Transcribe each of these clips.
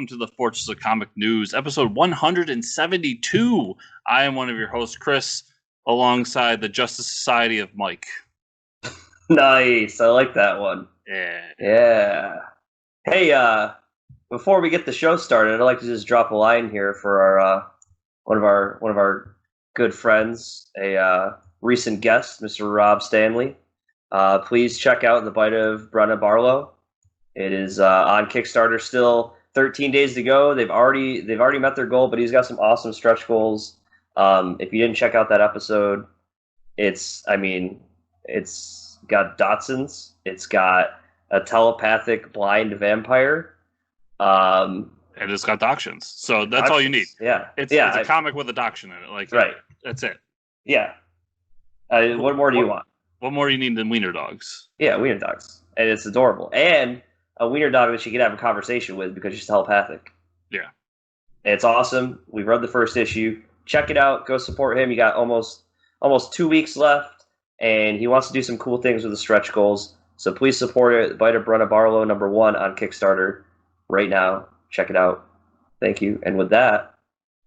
welcome to the Fortress of Comic News, episode 172. I am one of your hosts, Chris, alongside the Justice Society of Mike. Nice, I like that one. Yeah. Hey, before we get the show started, I'd like to just drop a line here for our one of our good friends, a recent guest, Mr. Rob Stanley. Please check out The Bite of Brenna Barlow. It is on Kickstarter still. 13 days to go. They've already met their goal, but he's got some awesome stretch goals. If you didn't check out that episode, it's got Dotsons. It's got a telepathic blind vampire. And it's got Dachshunds. So that's all you need. Yeah. It's a comic with a Dachshund in it. Right. That's it. Yeah. What more do you want? What more do you need than wiener dogs? Yeah, wiener dogs. And it's adorable. And a wiener dog that you can have a conversation with because she's telepathic. Yeah. And it's awesome. We've read the first issue. Check it out. Go support him. You got almost 2 weeks left. And he wants to do some cool things with the stretch goals. So please support it. Bite of Brenna Barlow #1 on Kickstarter right now. Check it out. Thank you. And with that,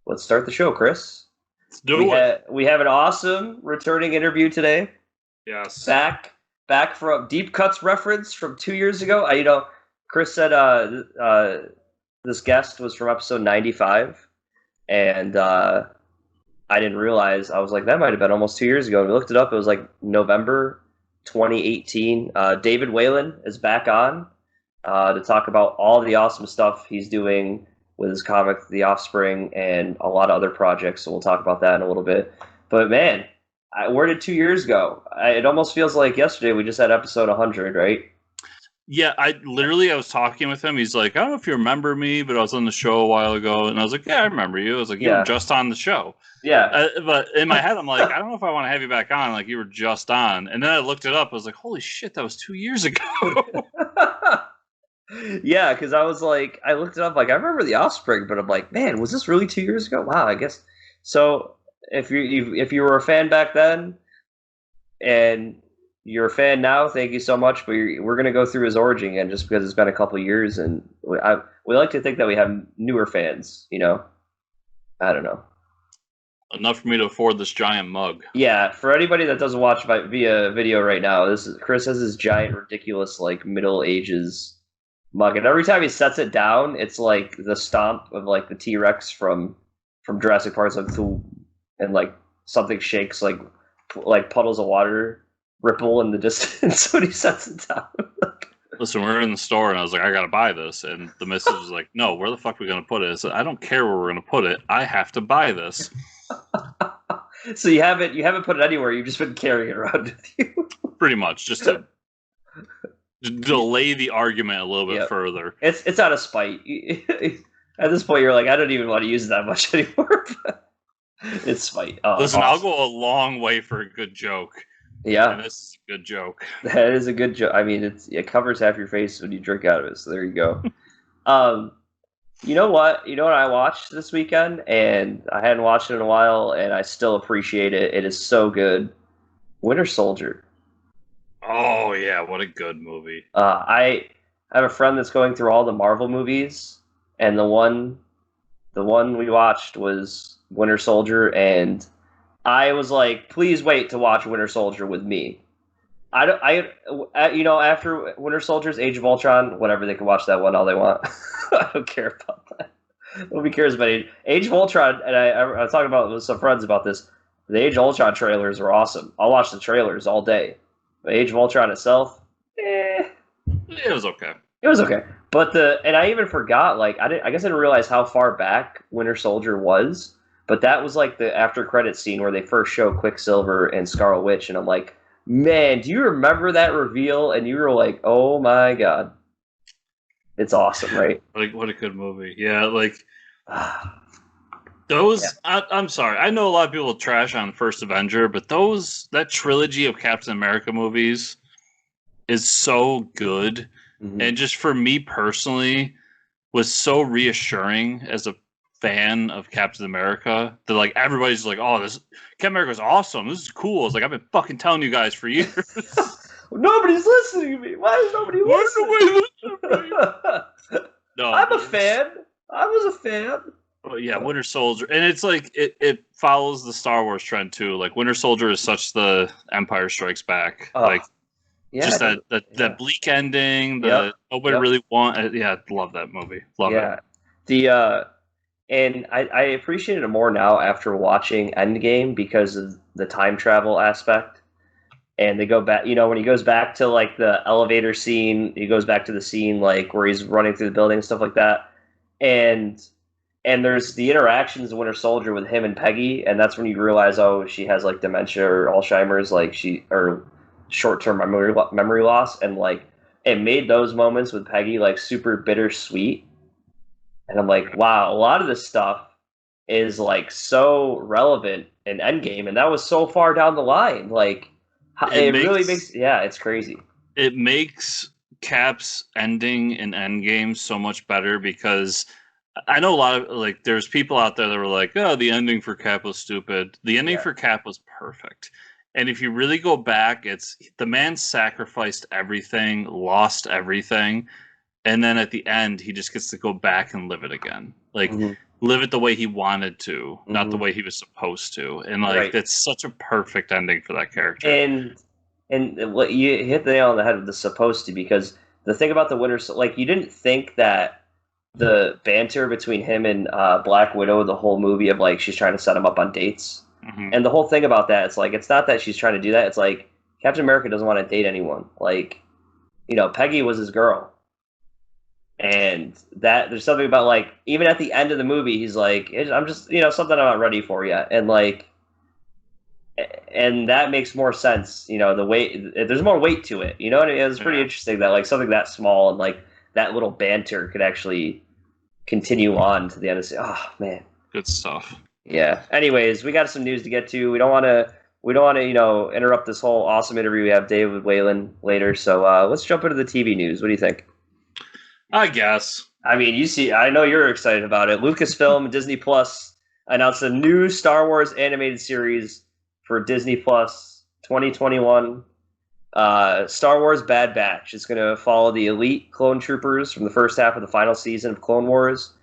let's start the show, Chris. Let's do it. We have an awesome returning interview today. Yes. Back from Deep Cuts reference from 2 years ago. Chris said this guest was from episode 95, and I didn't realize. I was like, that might have been almost 2 years ago. And we looked it up. It was like November 2018. David Whalen is back on to talk about all the awesome stuff he's doing with his comic, The Offspring, and a lot of other projects. So we'll talk about that in a little bit. But man, where did 2 years go? It almost feels like yesterday we just had episode 100, right? Yeah, I was talking with him. He's like, I don't know if you remember me, but I was on the show a while ago. And I was like, yeah, I remember you. I was like, you were just on the show. Yeah. But in my head, I'm like, I don't know if I want to have you back on. Like, you were just on. And then I looked it up. I was like, holy shit, that was 2 years ago. Yeah, because I was like, I looked it up. Like, I remember The Offspring, but I'm like, man, was this really 2 years ago? Wow, I guess. So if you were a fan back then and you're a fan now, thank you so much. But we're going to go through his origin again just because it's been a couple years. And we like to think that we have newer fans, I don't know. Enough for me to afford this giant mug. Yeah, for anybody that doesn't watch via video right now, Chris has this giant, ridiculous, like, Middle Ages mug. And every time he sets it down, it's like the stomp of, like, the T-Rex from Jurassic Park. And, like, something shakes, like puddles of water ripple in the distance when he sets it down. Listen, we were in the store and I was like, I gotta buy this, and the missus was like, no, where the fuck are we gonna put it? I said, I don't care where we're gonna put it, I have to buy this. So you haven't put it anywhere, you've just been carrying it around with you. Pretty much, just to delay the argument a little bit further. It's out of spite. At this point you're like, I don't even want to use it that much anymore. It's spite. Listen, awesome. I'll go a long way for a good joke. Yeah, and this is a good joke. That is a good joke. I mean, it covers half your face when you drink out of it. So there you go. You know what? I watched this weekend, and I hadn't watched it in a while, and I still appreciate it. It is so good. Winter Soldier. Oh yeah, what a good movie. I have a friend that's going through all the Marvel movies, and the one we watched was Winter Soldier, and I was like, please wait to watch Winter Soldier with me. After Winter Soldier's Age of Ultron, whatever, they can watch that one all they want. I don't care about that. Nobody cares about Age of Ultron, and I was talking about with some friends about this. The Age of Ultron trailers are awesome. I'll watch the trailers all day. But Age of Ultron itself, it was okay. It was okay. But I even forgot, like, I guess I didn't realize how far back Winter Soldier was. But that was like the after credit scene where they first show Quicksilver and Scarlet Witch, and I'm like, man, do you remember that reveal? And you were like, oh my god, it's awesome, right? Like, what a good movie. Yeah, like those. Yeah. I'm sorry, I know a lot of people trash on First Avenger, but that trilogy of Captain America movies is so good, and just for me personally, was so reassuring as a fan of Captain America that, like, everybody's like, oh, this Captain America's awesome, this is cool. It's like, I've been fucking telling you guys for years. Nobody's listening to me. Why is nobody listening to me? No, I'm a fan. I was a fan. Oh, yeah, Winter Soldier, and it's like it follows the Star Wars trend too. Like Winter Soldier is such the Empire Strikes Back, like just that bleak ending. Nobody really want. Yeah, love that movie. Love it. And I appreciate it more now after watching Endgame because of the time travel aspect. And they go back, when he goes back to like the elevator scene, he goes back to the scene like where he's running through the building and stuff like that. And there's the interactions of Winter Soldier with him and Peggy, and that's when you realize, oh, she has like dementia or Alzheimer's, or short-term memory loss, and like it made those moments with Peggy like super bittersweet. And I'm like, wow, a lot of this stuff is like so relevant in Endgame, and that was so far down the line. Like, really makes, it's crazy. It makes Cap's ending in Endgame so much better because I know a lot of like there's people out there that were like, oh, the ending for Cap was stupid. The ending for Cap was perfect. And if you really go back, it's the man sacrificed everything, lost everything, and then at the end he just gets to go back and live it again. Like live it the way he wanted to, not the way he was supposed to. And like it's such a perfect ending for that character. And what you hit the nail on the head with the supposed to, because the thing about the Winter, like you didn't think that the banter between him and Black Widow, the whole movie of like she's trying to set him up on dates, and the whole thing about that, it's like it's not that she's trying to do that. It's like Captain America doesn't want to date anyone. Like, Peggy was his girl, and that there's something about like even at the end of the movie, he's like, I'm just something I'm not ready for yet, and like, and that makes more sense. The weight, there's more weight to it. You know what I mean? It's pretty interesting that like something that small and like that little banter could actually continue on to the end of the oh man, good stuff. Yeah. Anyways, we got some news to get to. We don't want to interrupt this whole awesome interview we have David Whalen later. So let's jump into the TV news. What do you think? I guess. I mean, I know you're excited about it. Lucasfilm and Disney Plus announced a new Star Wars animated series for Disney Plus 2021. Star Wars Bad Batch is going to follow the elite clone troopers from the first half of the final season of Clone Wars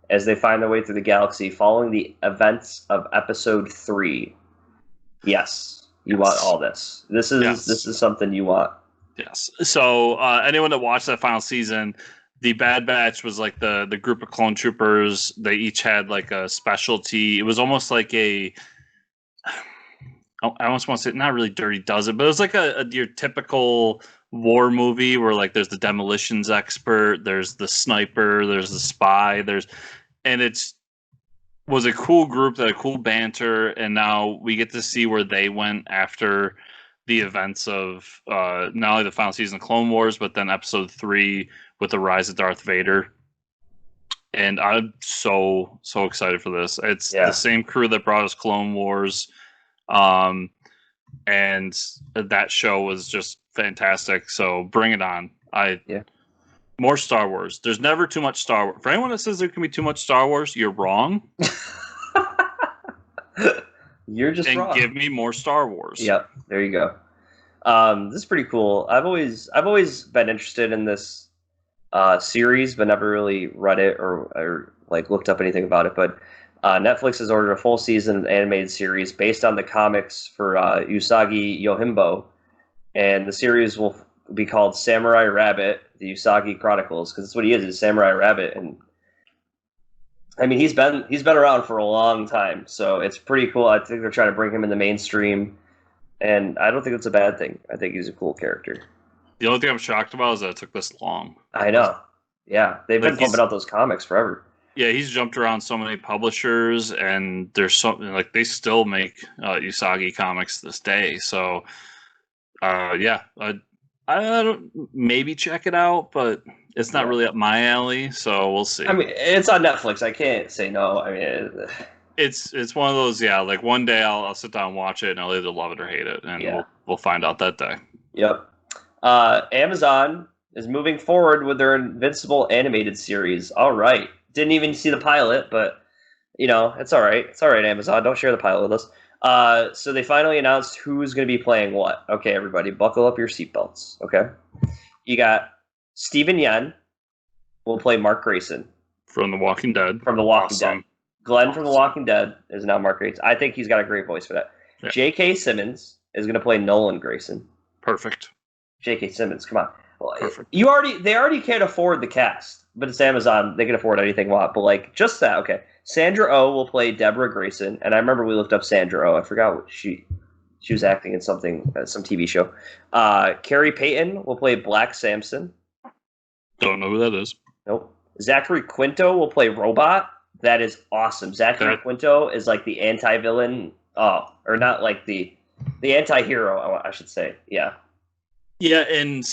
as they find their way through the galaxy following the events of Episode 3. Yes, you want all this. This is something you want. Yes. So anyone that watched that final season, the Bad Batch was like the group of clone troopers. They each had like a specialty. It was almost like I almost want to say not really Dirty Dozen, but it was like your typical war movie where like there's the demolitions expert, there's the sniper, there's the spy, and was a cool group that had cool banter, and now we get to see where they went after the events of not only the final season of Clone Wars, but then Episode 3 with the rise of Darth Vader. And I'm so excited for this. It's the same crew that brought us Clone Wars. And that show was just fantastic. So bring it on. More Star Wars. There's never too much Star Wars. For anyone that says there can be too much Star Wars, you're wrong. You're just wrong. Give me more Star Wars. Yep, there you go. This is pretty cool. I've always been interested in this series, but never really read it or like looked up anything about it. But Netflix has ordered a full season animated series based on the comics for Usagi Yojimbo, and the series will be called Samurai Rabbit: The Usagi Chronicles, because that's what he is Samurai Rabbit. And I mean, he's been around for a long time, so it's pretty cool. I think they're trying to bring him in the mainstream, and I don't think it's a bad thing. I think he's a cool character. The only thing I'm shocked about is that it took this long. I know. Yeah, they've been pumping out those comics forever. Yeah, he's jumped around so many publishers, and there's something like they still make Usagi comics this day. So, I don't maybe check it out, but it's not really up my alley. So we'll see. I mean, it's on Netflix. I can't say no. I mean, it's one of those. Yeah, like one day I'll sit down and watch it, and I'll either love it or hate it, and we'll find out that day. Yep. Amazon is moving forward with their Invincible animated series. All right. Didn't even see the pilot, but, it's all right. It's all right, Amazon. Don't share the pilot with us. So they finally announced who's going to be playing what. Okay, everybody, buckle up your seatbelts, okay? You got Steven Yeun will play Mark Grayson. From The Walking Dead. From The Walking Dead. Glenn from The Walking Dead is now Mark Gates. I think he's got a great voice for that. Yeah. J.K. Simmons is going to play Nolan Grayson. Perfect. J.K. Simmons, come on. Well, they already can't afford the cast, but it's Amazon. They can afford anything they want. But like just that, okay. Sandra Oh will play Deborah Grayson, and I remember we looked up Sandra Oh. I forgot what she was acting in some TV show. Carrie Payton will play Black Samson. Don't know who that is. Nope. Zachary Quinto will play Robot. That is awesome. Zachary Quinto is like the anti-villain, or not like the anti-hero, I should say. Yeah. Yeah, and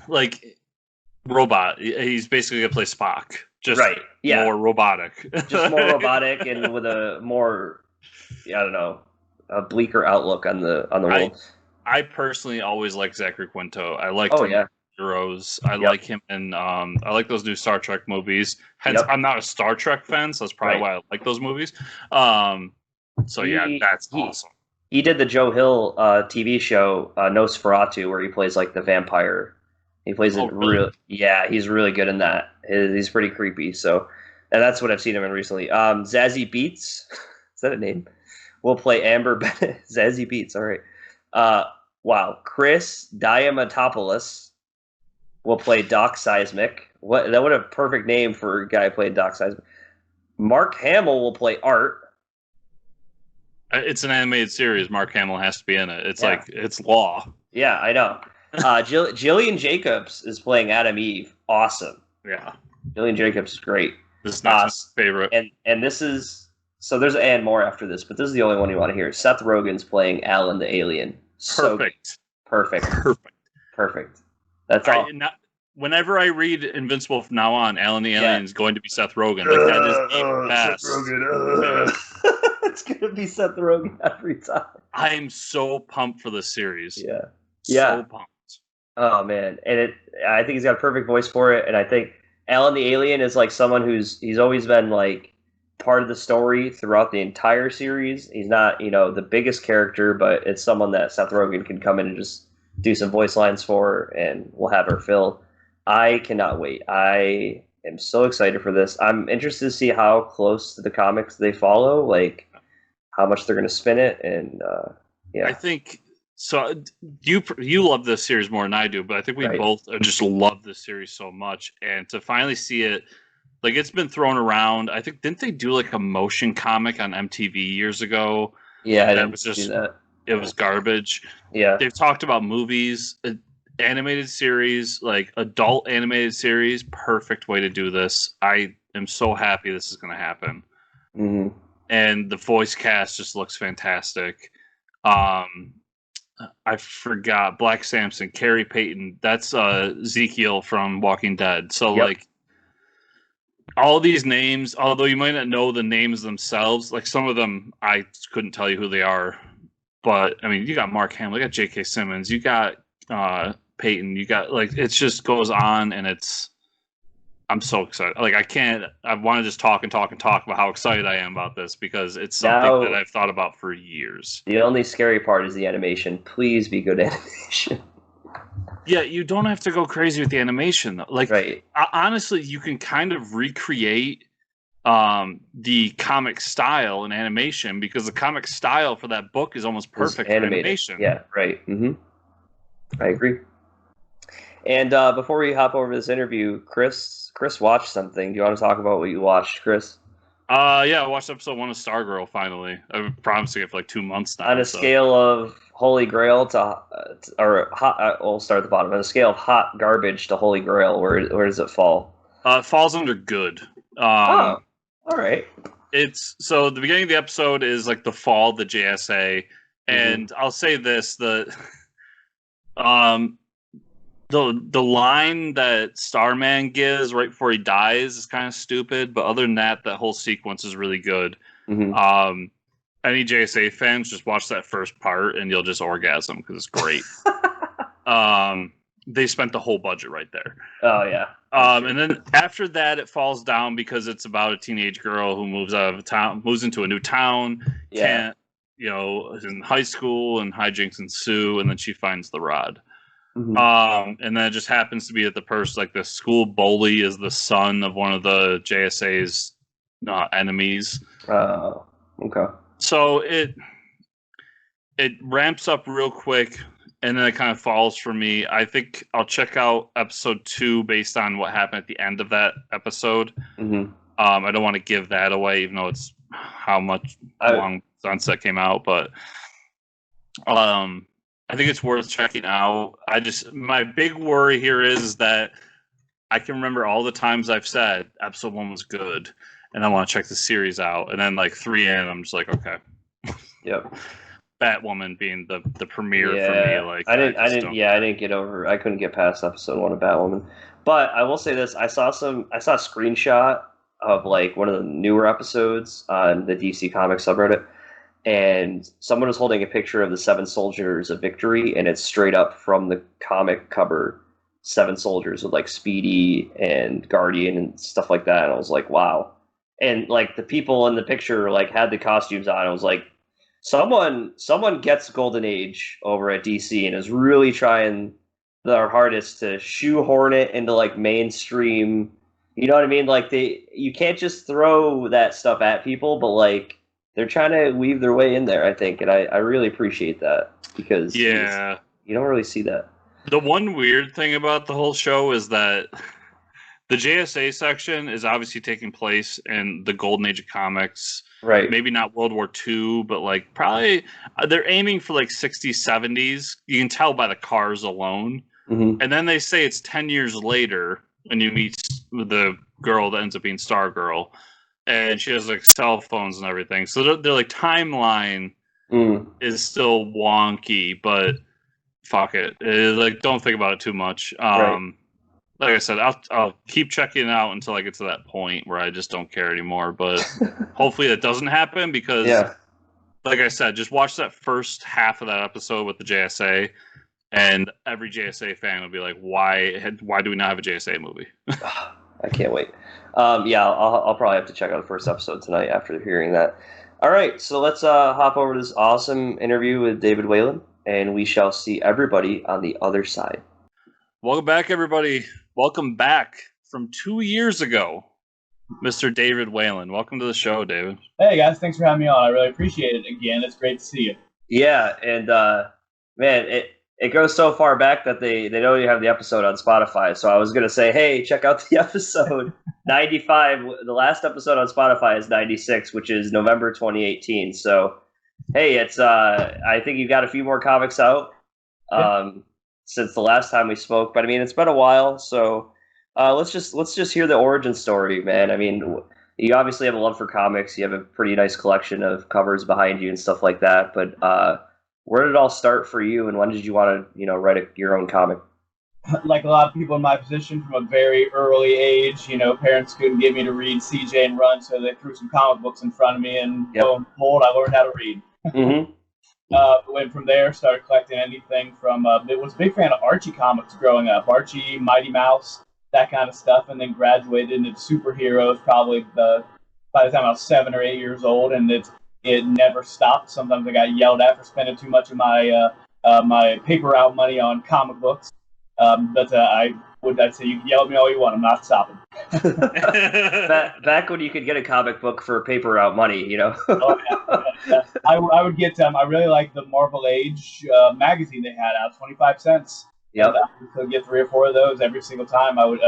like Robot, he's basically gonna play Spock, just more robotic, just more robotic, and with a more, I don't know, a bleaker outlook on the world. I personally always like Zachary Quinto. I like him in Heroes. I like him in I like those new Star Trek movies. Hence, I'm not a Star Trek fan, so that's probably why I like those movies. That's awesome. He did the Joe Hill TV show Nosferatu, where he plays like the vampire. He plays he's really good in that. He's pretty creepy. So, and that's what I've seen him in recently. Zazie Beetz, is that a name? Will play Amber Bennett. Zazie Beetz, all right. Wow, Chris Diamantopoulos will play Doc Seismic. What a perfect name for a guy playing Doc Seismic. Mark Hamill will play Art. It's an animated series. Mark Hamill has to be in it. It's like it's law. Yeah, I know. Gillian Jacobs is playing Adam Eve. Awesome. Yeah, Gillian Jacobs is great. This is my favorite. And this is so. There's and more after this, but this is the only one you want to hear. Seth Rogen's playing Alan the Alien. Perfect. That's all. Whenever I read Invincible from now on, Alan the Alien is going to be Seth Rogen. Like that is the best. Seth Rogen. It's going to be Seth Rogen every time. I am so pumped for this series. Yeah. So pumped. Oh man, and I think he's got a perfect voice for it. And I think Alan the Alien is like someone he's always been like part of the story throughout the entire series. He's not, the biggest character, but it's someone that Seth Rogen can come in and just do some voice lines for, and we'll have her fill. I cannot wait. I am so excited for this. I'm interested to see how close to the comics they follow, like how much they're going to spin it, and I think so. You love this series more than I do, but I think we both just love this series so much, and to finally see it, like it's been thrown around. I think didn't they do like a motion comic on MTV years ago? Yeah, I didn't see that. It was garbage. Yeah, they've talked about movies. Animated series, like adult animated series, perfect way to do this. I am so happy this is going to happen. Mm-hmm. And the voice cast just looks fantastic. I forgot Black Samson, Carrie Payton. That's Ezekiel from Walking Dead. So like all these names, although you might not know the names themselves, like some of them I couldn't tell you who they are. But I mean, you got Mark Hamill, you got J.K. Simmons, you got Peyton, you got like it just goes on, and I'm so excited. Like I want to just talk about how excited I am about this because it's something that I've thought about for years. The only scary part is the animation. Please be good animation. Yeah, you don't have to go crazy with the animation though. Like honestly, you can kind of recreate the comic style in animation because the comic style for that book is almost perfect for animation. Yeah, right. Mm-hmm. I agree. And before we hop over this interview, Chris watched something. Do you want to talk about what you watched, Chris? Yeah, I watched episode 1 of Stargirl finally. I've been promising it for like 2 months now. On a scale of Holy Grail to, or hot, we'll start at the bottom. On a scale of hot garbage to Holy Grail, where does it fall? It falls under good. All right. It's so the beginning of the episode is like the fall of the JSA, and I'll say this: the line that Starman gives right before he dies is kind of stupid, but other than that whole sequence is really good. Mm-hmm. Any JSA fans, just watch that first part and you'll just orgasm because it's great. They spent the whole budget right there. Oh yeah. And then after that, it falls down because it's about a teenage girl who moves out of town, moves into a new town. Yeah. Is in high school and hijinks ensue, and then she finds the rod. And then it just happens to be that the person, like the school bully, is the son of one of the JSA's enemies. Okay. So it ramps up real quick, and then it kind of falls for me. I think I'll check out episode 2 based on what happened at the end of that episode. I don't want to give that away, even though it's how much long Sunset came out, but I think it's worth checking out. My big worry here is that I can remember all the times I've said episode 1 was good, and I want to check the series out, and then like 3 in, I'm just like, okay. Yep. Batwoman being the premiere for me. Like I didn't get over. I couldn't get past episode 1 of Batwoman. But I will say this: I saw a screenshot of like one of the newer episodes on the DC Comics subreddit, and someone was holding a picture of the 7 Soldiers of Victory, and it's straight up from the comic cover, 7 Soldiers with like Speedy and Guardian and stuff like that. And I was like, wow. And like the people in the picture like had the costumes on. I was like, someone gets Golden Age over at DC and is really trying their hardest to shoehorn it into like mainstream. You know what I mean? Like you can't just throw that stuff at people, but like they're trying to weave their way in there, I think, and I really appreciate that because you don't really see that. The one weird thing about the whole show is that the JSA section is obviously taking place in the Golden Age of comics. Right. Maybe not World War II, but like probably they're aiming for like 60s, 70s. You can tell by the cars alone. And then they say it's 10 years later and you meet the girl that ends up being Stargirl. And she has like cell phones and everything. So they're like timeline is still wonky, but fuck it. Like don't think about it too much. Like I said, I'll keep checking it out until I get to that point where I just don't care anymore. But hopefully that doesn't happen because, like I said, just watch that first half of that episode with the JSA, and every JSA fan will be like, "Why do we not have a JSA movie?" I can't wait. I'll probably have to check out the first episode tonight after hearing that. All right, so let's hop over to this awesome interview with David Whalen, and we shall see everybody on the other side. Welcome back, everybody. Welcome back from 2 years ago, Mr. David Whalen. Welcome to the show, David. Hey, guys. Thanks for having me on. I really appreciate it. Again, it's great to see you. Yeah, and man, it goes so far back that they don't even have the episode on Spotify. So I was going to say, hey, check out the episode 95. The last episode on Spotify is 96, which is November 2018. So, hey, it's I think you've got a few more comics out. Since the last time we spoke, but I mean it's been a while, so let's just hear the origin story, man. I mean, you obviously have a love for comics. You have a pretty nice collection of covers behind you and stuff like that. But where did it all start for you, and when did you want to write your own comic? Like a lot of people in my position, from a very early age, parents couldn't get me to read CJ and Run, so they threw some comic books in front of me, and lo and behold, I learned how to read. Went from there, started collecting anything from, was a big fan of Archie comics growing up. Archie, Mighty Mouse, that kind of stuff, and then graduated into superheroes probably by the time I was 7 or 8 years old, and it never stopped. Sometimes I got yelled at for spending too much of my my paper route money on comic books. But I'd say you can yell at me all you want. I'm not stopping. Back when you could get a comic book for paper route money, Oh, yeah. I would get I really like the Marvel Age magazine they had out, 25 cents. Yep. I could get 3 or 4 of those every single time. I would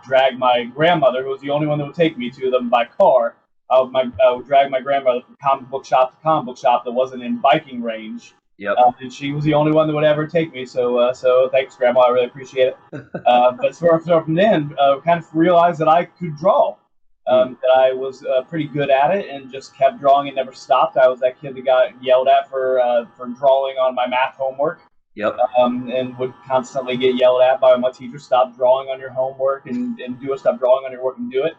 drag my grandmother, who was the only one that would take me to them by car. I would drag my grandmother from comic book shop to comic book shop that wasn't in biking range. Yep. And she was the only one that would ever take me. So thanks, Grandma. I really appreciate it. But from then, kind of realized that I could draw. That I was pretty good at it, and just kept drawing and never stopped. I was that kid that got yelled at for drawing on my math homework. Yep. And would constantly get yelled at by my teacher. Stop drawing on your homework and do it. Stop drawing on your work and do it.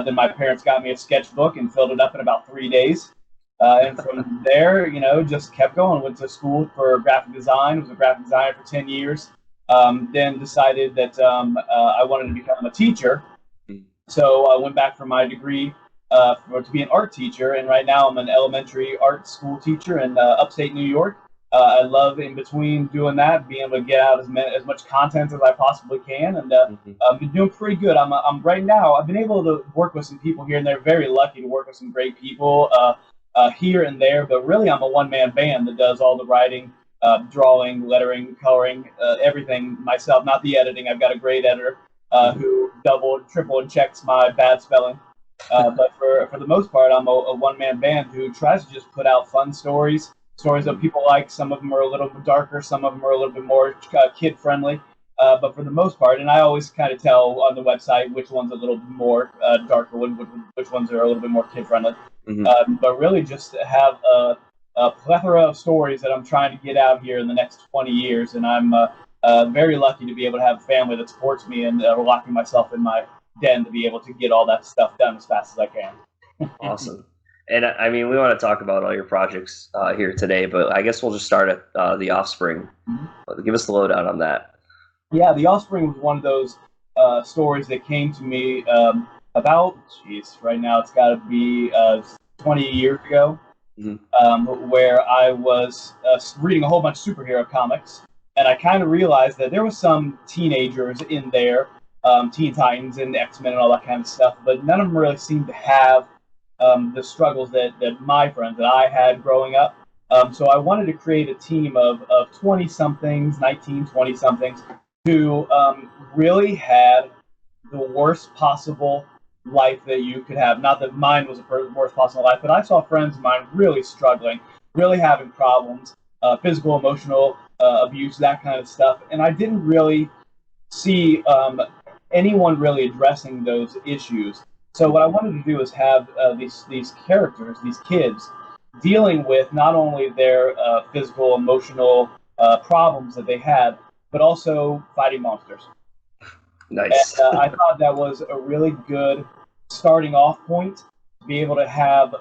Then my parents got me a sketchbook and filled it up in about 3 days. And from there, just kept going. Went to school for graphic design. Was a graphic designer for 10 years. Then decided that I wanted to become a teacher. So I went back for my degree to be an art teacher. And right now I'm an elementary art school teacher in upstate New York. I love in between doing that, being able to get out as much content as I possibly can, and I've been doing pretty good. I'm right now. I've been able to work with some people here and there. Very lucky to work with some great people here and there. But really, I'm a one-man band that does all the writing, drawing, lettering, coloring, everything myself. Not the editing. I've got a great editor who double, triple, and checks my bad spelling. But for the most part, I'm a one-man band who tries to just put out fun stories that people like. Some of them are a little bit darker, some of them are a little bit more kid-friendly. But for the most part, and I always kind of tell on the website which one's a little bit more darker, which ones are a little bit more kid-friendly. But really just have a plethora of stories that I'm trying to get out here in the next 20 years. And I'm very lucky to be able to have a family that supports me and locking myself in my den to be able to get all that stuff done as fast as I can. Awesome. And I mean, we want to talk about all your projects here today, but I guess we'll just start at The Offspring. Give us the lowdown on that. Yeah, The Offspring was one of those stories that came to me about, right now it's got to be 20 years ago, where I was reading a whole bunch of superhero comics, and I kind of realized that there was some teenagers in there, Teen Titans and X-Men and all that kind of stuff, but none of them really seemed to have the struggles that my friends that I had growing up. So I wanted to create a team of 20-somethings, 19, 20-somethings, who really had the worst possible life that you could have. Not that mine was the worst possible life, but I saw friends of mine really struggling, really having problems, physical, emotional abuse, that kind of stuff. And I didn't really see anyone really addressing those issues. So what I wanted to do is have these characters, these kids, dealing with not only their physical, emotional problems that they had, but also fighting monsters. Nice. And I thought that was a really good starting off point to be able to have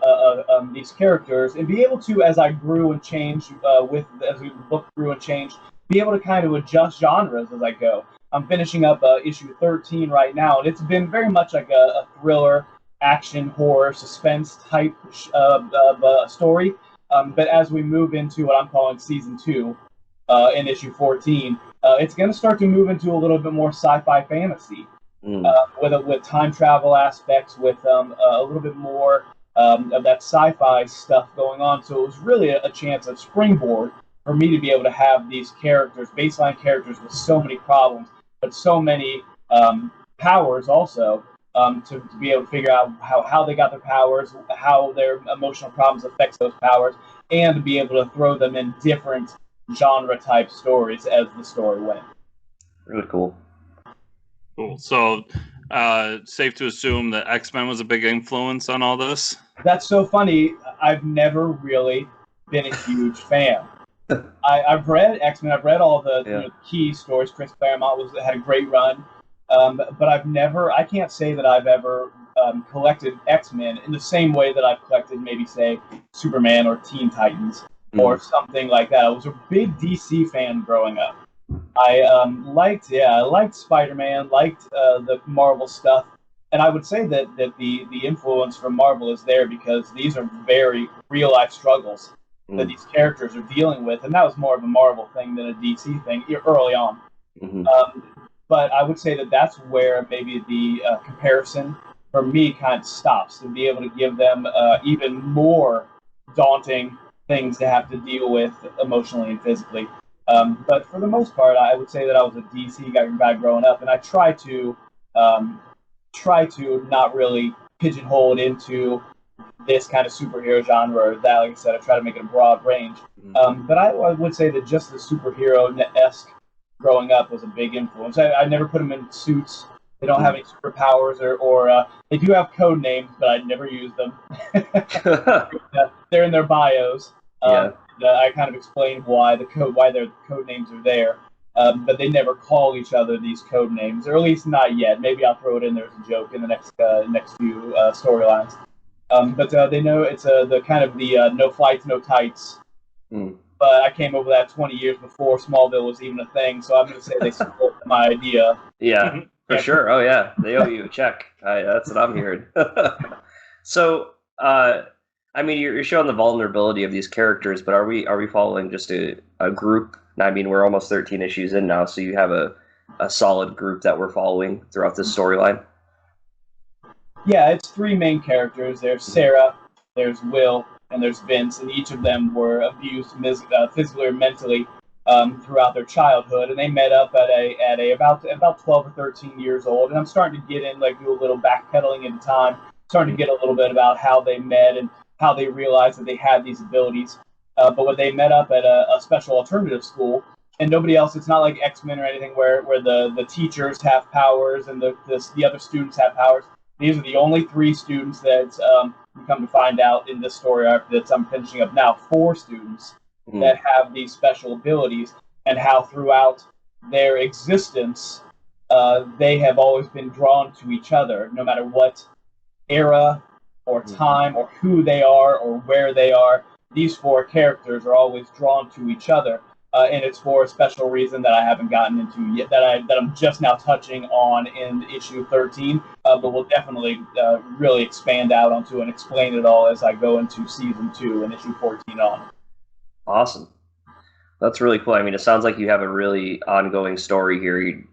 these characters and be able to, as I grew and changed, as we looked through and changed, be able to kind of adjust genres as I go. I'm finishing up issue 13 right now, and it's been very much like a thriller, action, horror, suspense type story. But as we move into what I'm calling season 2 in issue 14, it's going to start to move into a little bit more sci-fi fantasy with time travel aspects, with a little bit more of that sci-fi stuff going on. So it was really a chance of springboard for me to be able to have these characters, baseline characters with so many problems, but so many powers also, to be able to figure out how they got their powers, how their emotional problems affects those powers, and to be able to throw them in different genre-type stories as the story went. Really cool. Cool. So, safe to assume that X-Men was a big influence on all this? That's so funny. I've never really been a huge fan. I've read X-Men. I've read all the key stories. Chris Claremont had a great run, but I can't say that I've ever collected X-Men in the same way that I've collected maybe, say, Superman or Teen Titans or something like that. I was a big DC fan growing up. I liked Spider-Man, liked the Marvel stuff, and I would say that the influence from Marvel is there because these are very real-life struggles that these characters are dealing with, and that was more of a Marvel thing than a DC thing early on. But I would say that that's where maybe the comparison for me kind of stops, to be able to give them even more daunting things to have to deal with emotionally and physically. But for the most part, I would say that I was a DC guy growing up, and I try to not really pigeonhole it into this kind of superhero genre or that. Like I said, I try to make it a broad range. But I would say that just the superhero-esque growing up was a big influence. I never put them in suits. They don't have any superpowers, or they do have code names, but I'd never use them. They're in their bios. I kind of explained why their code names are there, but they never call each other these code names, or at least not yet. Maybe I'll throw it in there as a joke in the next few storylines. But they know it's the kind of the no flights, no tights. But I came over that 20 years before Smallville was even a thing, so I'm going to say they support my idea. Yeah, for sure. Oh, yeah. They owe you a check. That's what I'm hearing. So, I I mean, you're showing the vulnerability of these characters, but are we following just a group? I mean, we're almost 13 issues in now, so you have a solid group that we're following throughout this storyline. Yeah, it's 3 main characters. There's Sarah, there's Will, and there's Vince, and each of them were abused physically or mentally throughout their childhood, and they met up at about 12 or 13 years old. And I'm starting to get in, like, do a little backpedaling in time, starting to get a little bit about how they met and how they realized that they had these abilities. But when they met up at a special alternative school, and nobody else, it's not like X-Men or anything where the teachers have powers and the other students have powers. These are the only 3 students that we come to find out in this story arc that I'm finishing up now. 4 students that have these special abilities, and how throughout their existence they have always been drawn to each other, no matter what era or time or who they are or where they are. These 4 characters are always drawn to each other. And it's for a special reason that I haven't gotten into yet, that I'm just now touching on in issue 13, but we'll definitely really expand out onto and explain it all as I go into season 2 and issue 14 on. Awesome. That's really cool. I mean, it sounds like you have a really ongoing story here. You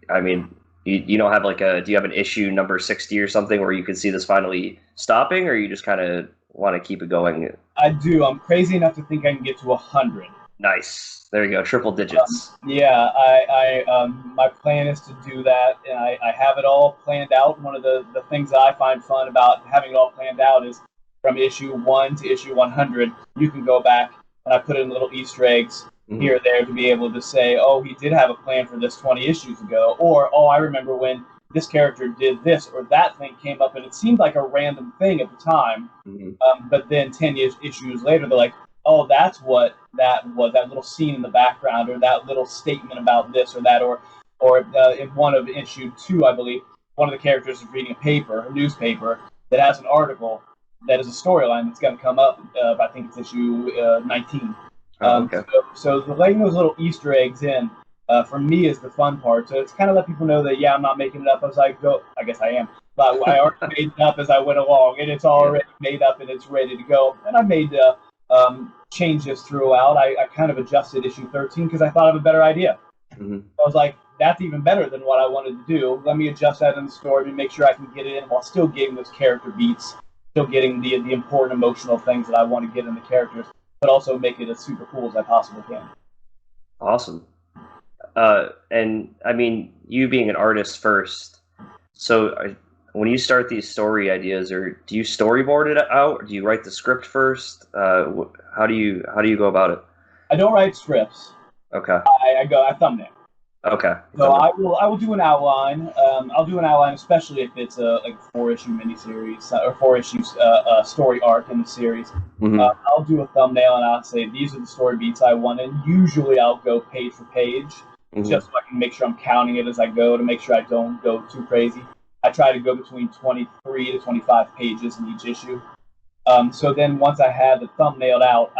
don't have do you have an issue number 60 or something where you could see this finally stopping, or you just kind of want to keep it going? I do. I'm crazy enough to think I can get to 100. Nice. There you go. Triple digits. Yeah, my plan is to do that, and I have it all planned out. One of the things that I find fun about having it all planned out is from issue 1 to issue 100, you can go back, and I put in little Easter eggs here or there to be able to say, oh, he did have a plan for this 20 issues ago, or, oh, I remember when this character did this, or that thing came up, and it seemed like a random thing at the time, but then 10 issues later, they're like, oh, that's what that was, that little scene in the background, or that little statement about this or that, or in one of issue 2, I believe, one of the characters is reading a newspaper, that has an article that is a storyline that's going to come up, I think it's issue 19. Okay. So letting those little Easter eggs in, for me, is the fun part. So it's kind of let people know that, yeah, I'm not making it up as I go. I guess I am. But I already made it up as I went along, and it's already made up and it's ready to go. And I made changes throughout. I kind of adjusted issue 13 because I thought of a better idea. I was like, that's even better than what I wanted to do. Let me adjust that in the story to make sure I can get it in while still getting those character beats, still getting the important emotional things that I want to get in the characters, but also make it as super cool as I possibly can. Awesome. And I mean, you being an artist first, so when you start these story ideas, or do you storyboard it out, or do you write the script first? How do you go about it? I don't write scripts. Okay. I thumbnail. Okay. So I will do an outline. I'll do an outline, especially if it's a 4-issue miniseries or 4-issue story arc in the series. I'll do a thumbnail and I'll say these are the story beats I want, and usually I'll go page for page, just so I can make sure I'm counting it as I go to make sure I don't go too crazy. I try to go between 23 to 25 pages in each issue. So then once I have it thumbnailed out,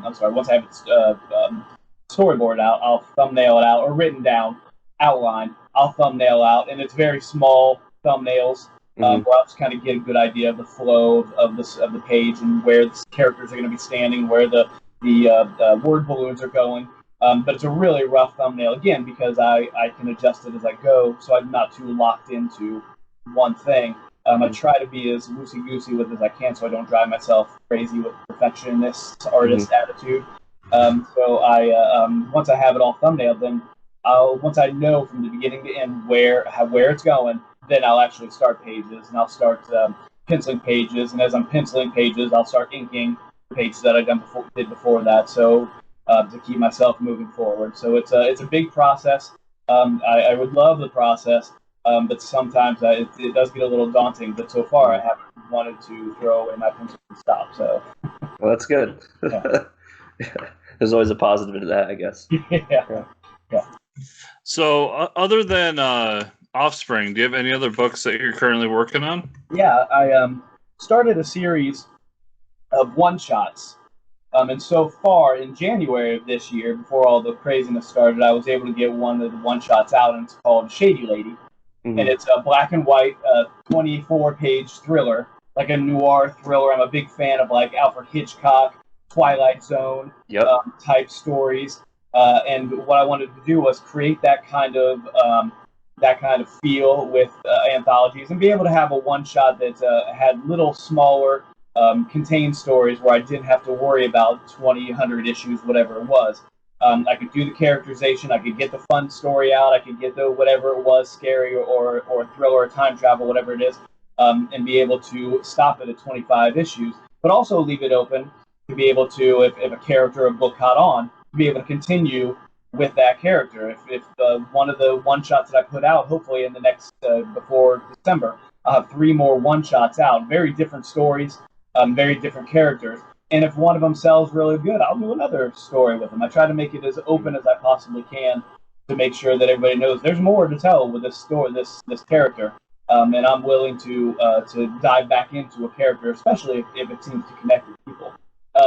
once I have it storyboard out, I'll thumbnail it out, or written down, outline, I'll thumbnail out, and it's very small thumbnails, where I'll just kind of get a good idea of the flow of the page and where the characters are going to be standing, where the word balloons are going. But it's a really rough thumbnail, again, because I can adjust it as I go, so I'm not too locked into one thing. I try to be as loosey-goosey with it as I can, so I don't drive myself crazy with perfectionist artist attitude. So once I have it all thumbnailed, then once I know from the beginning to end where it's going, then I'll actually start pages, and I'll start penciling pages, and as I'm penciling pages, I'll start inking the pages that I did before that. So to keep myself moving forward. So it's a big process. I would love the process, but sometimes it does get a little daunting. But so far, I haven't wanted to throw away my pencil and stop. So, well, that's good. Yeah. There's always a positive into that, I guess. Yeah. So, other than Offspring, do you have any other books that you're currently working on? Yeah, I started a series of one-shots. And so far, in January of this year, before all the craziness started, I was able to get one of the one-shots out, and it's called Shady Lady. And it's a black and white 24-page thriller like a noir thriller. I'm a big fan of like Alfred Hitchcock, Twilight Zone type stories. And what I wanted to do was create that kind of feel with anthologies, and be able to have a one shot that had little smaller contained stories where I didn't have to worry about 20, 100 issues, whatever it was. I could do the characterization, I could get the fun story out, I could get the whatever it was, scary or thriller or time travel, whatever it is, and be able to stop it at 25 issues, but also leave it open to be able to, if a character or a book caught on, to be able to continue with that character. If one of the one-shots that I put out, hopefully in the next, before December, I'll have 3 more one-shots out, very different stories, very different characters. And if one of them sells really good, I'll do another story with them. I try to make it as open as I possibly can to make sure that everybody knows there's more to tell with this story, this character. And I'm willing to dive back into a character, especially if it seems to connect with people.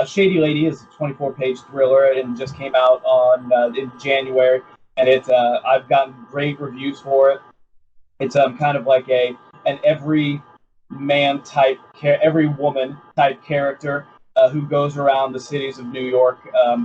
Shady Lady is a 24-page thriller and just came out in January, and I've gotten great reviews for it. It's kind of like an every man type, every woman type character who goes around the cities of New York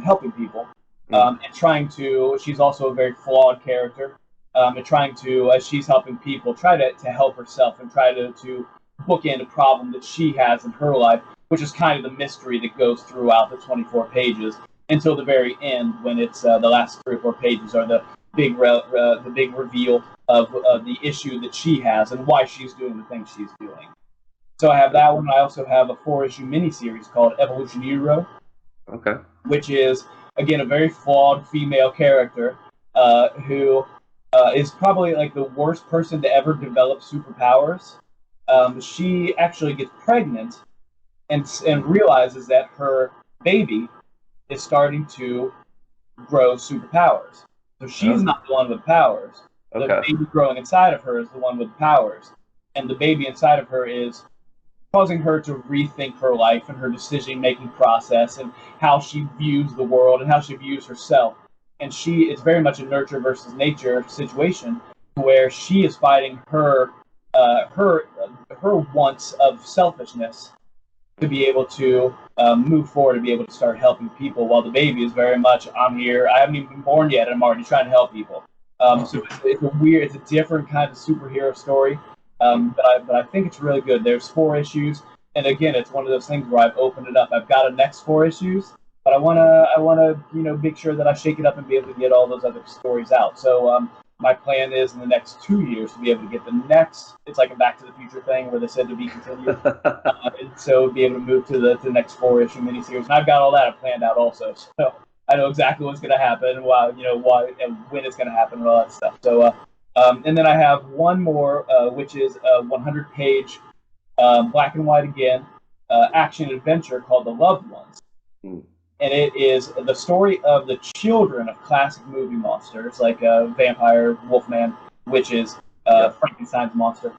helping people and trying to. She's also a very flawed character, and trying to, as she's helping people, try to help herself and try to bookend a problem that she has in her life, which is kind of the mystery that goes throughout the 24 pages until the very end, when it's the last 3 or 4 pages are the big reveal of the issue that she has and why she's doing the things she's doing. So I have that one. I also have a 4-issue miniseries called Evolution Nero, which is, again, a very flawed female character who is probably like the worst person to ever develop superpowers. She actually gets pregnant and realizes that her baby is starting to grow superpowers. So she's not the one with powers. The baby growing inside of her is the one with powers. And the baby inside of her is causing her to rethink her life and her decision-making process and how she views the world and how she views herself. And it's very much a nurture versus nature situation, where she is fighting her wants of selfishness to be able to move forward, to be able to start helping people, while the baby is very much, I'm here, I haven't even been born yet, and I'm already trying to help people. So it's a different kind of superhero story, but I think it's really good. There's 4 issues, and again, it's one of those things where I've opened it up. I've got a next 4 issues, but I wanna make sure that I shake it up and be able to get all those other stories out. So my plan is in the next 2 years to be able to get the next. It's like a Back to the Future thing where they said to be continued. And so be able to move to the next 4-issue miniseries. And I've got all that planned out also. So I know exactly what's going to happen, why and when it's going to happen, and all that stuff. So and then I have one more, which is a 100-page black and white again action adventure called The Loved Ones. And it is the story of the children of classic movie monsters, like Vampire, Wolfman, Witches, Frankenstein's monster.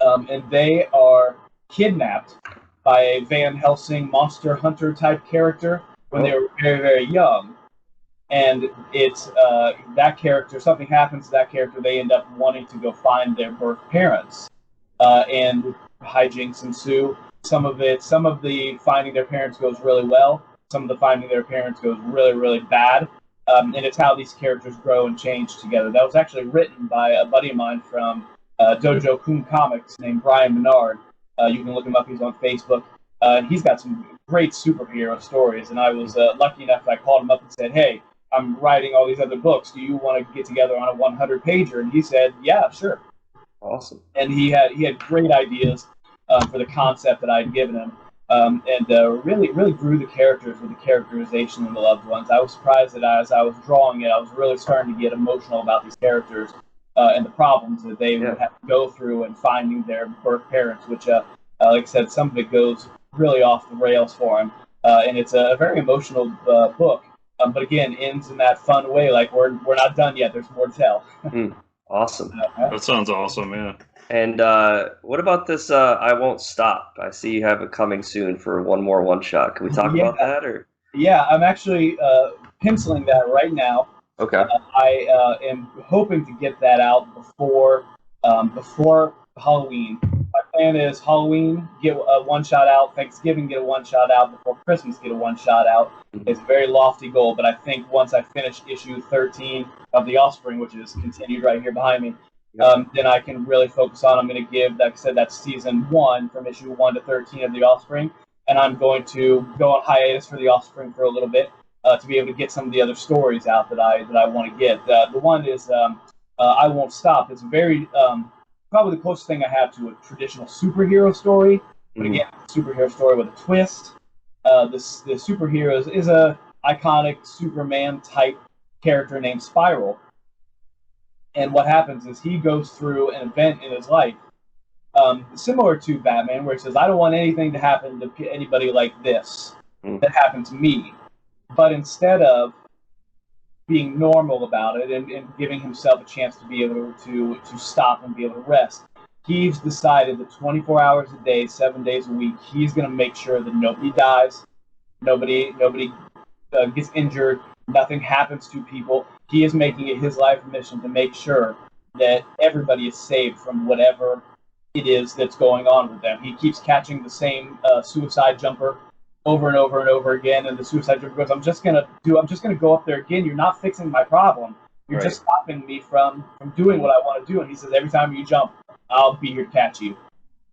And they are kidnapped by a Van Helsing monster hunter type character when they were very, very young. And it's that character, something happens to that character, they end up wanting to go find their birth parents. And hijinks ensue. Some of the finding their parents goes really well. Some of the finding their parents goes really, really bad. And it's how these characters grow and change together. That was actually written by a buddy of mine from Dojo Kun Comics named Brian Menard. You can look him up. He's on Facebook. And he's got some great superhero stories. And I was lucky enough that I called him up and said, hey, I'm writing all these other books. Do you want to get together on a 100-pager? And he said, yeah, sure. Awesome. And he had great ideas for the concept that I had given him. And really grew the characters with the characterization in The Loved Ones. I was surprised that as I was drawing it, I was really starting to get emotional about these characters and the problems that they would have to go through in finding their birth parents, which, like I said, some of it goes really off the rails for them. And it's a very emotional book, but again, ends in that fun way, like we're not done yet, there's more to tell. Awesome. That sounds awesome, yeah. And what about this I Won't Stop? I see you have it coming soon for one more one-shot. Can we talk about that? Or? Yeah, I'm actually penciling that right now. Okay. I am hoping to get that out before Halloween. plan is Halloween, get a one-shot out, Thanksgiving, get a one-shot out, before Christmas, get a one-shot out. It's a very lofty goal, but I think once I finish issue 13 of The Offspring, which is continued right here behind me, then I can really focus on, I'm going to give, like I said, that's season 1 from issue 1 to 13 of The Offspring, and I'm going to go on hiatus for The Offspring for a little bit to be able to get some of the other stories out that I want to get. The one is I Won't Stop. It's very... probably the closest thing I have to a traditional superhero story, but again, superhero story with a twist. The superhero is a iconic Superman type character named Spiral, and what happens is he goes through an event in his life, similar to Batman, where he says, "I don't want anything to happen to anybody like this that happened to me," but instead of being normal about it and giving himself a chance to be able to stop and be able to rest, he's decided that 24 hours a day, 7 days a week, he's going to make sure that nobody dies, nobody gets injured, nothing happens to people. He is making it his life mission to make sure that everybody is saved from whatever it is that's going on with them. He keeps catching the same suicide jumper over and over and over again, and the suicide jumper goes, I'm just gonna go up there again. You're not fixing my problem. You're just stopping me from doing what I want to do. And he says, every time you jump, I'll be here to catch you.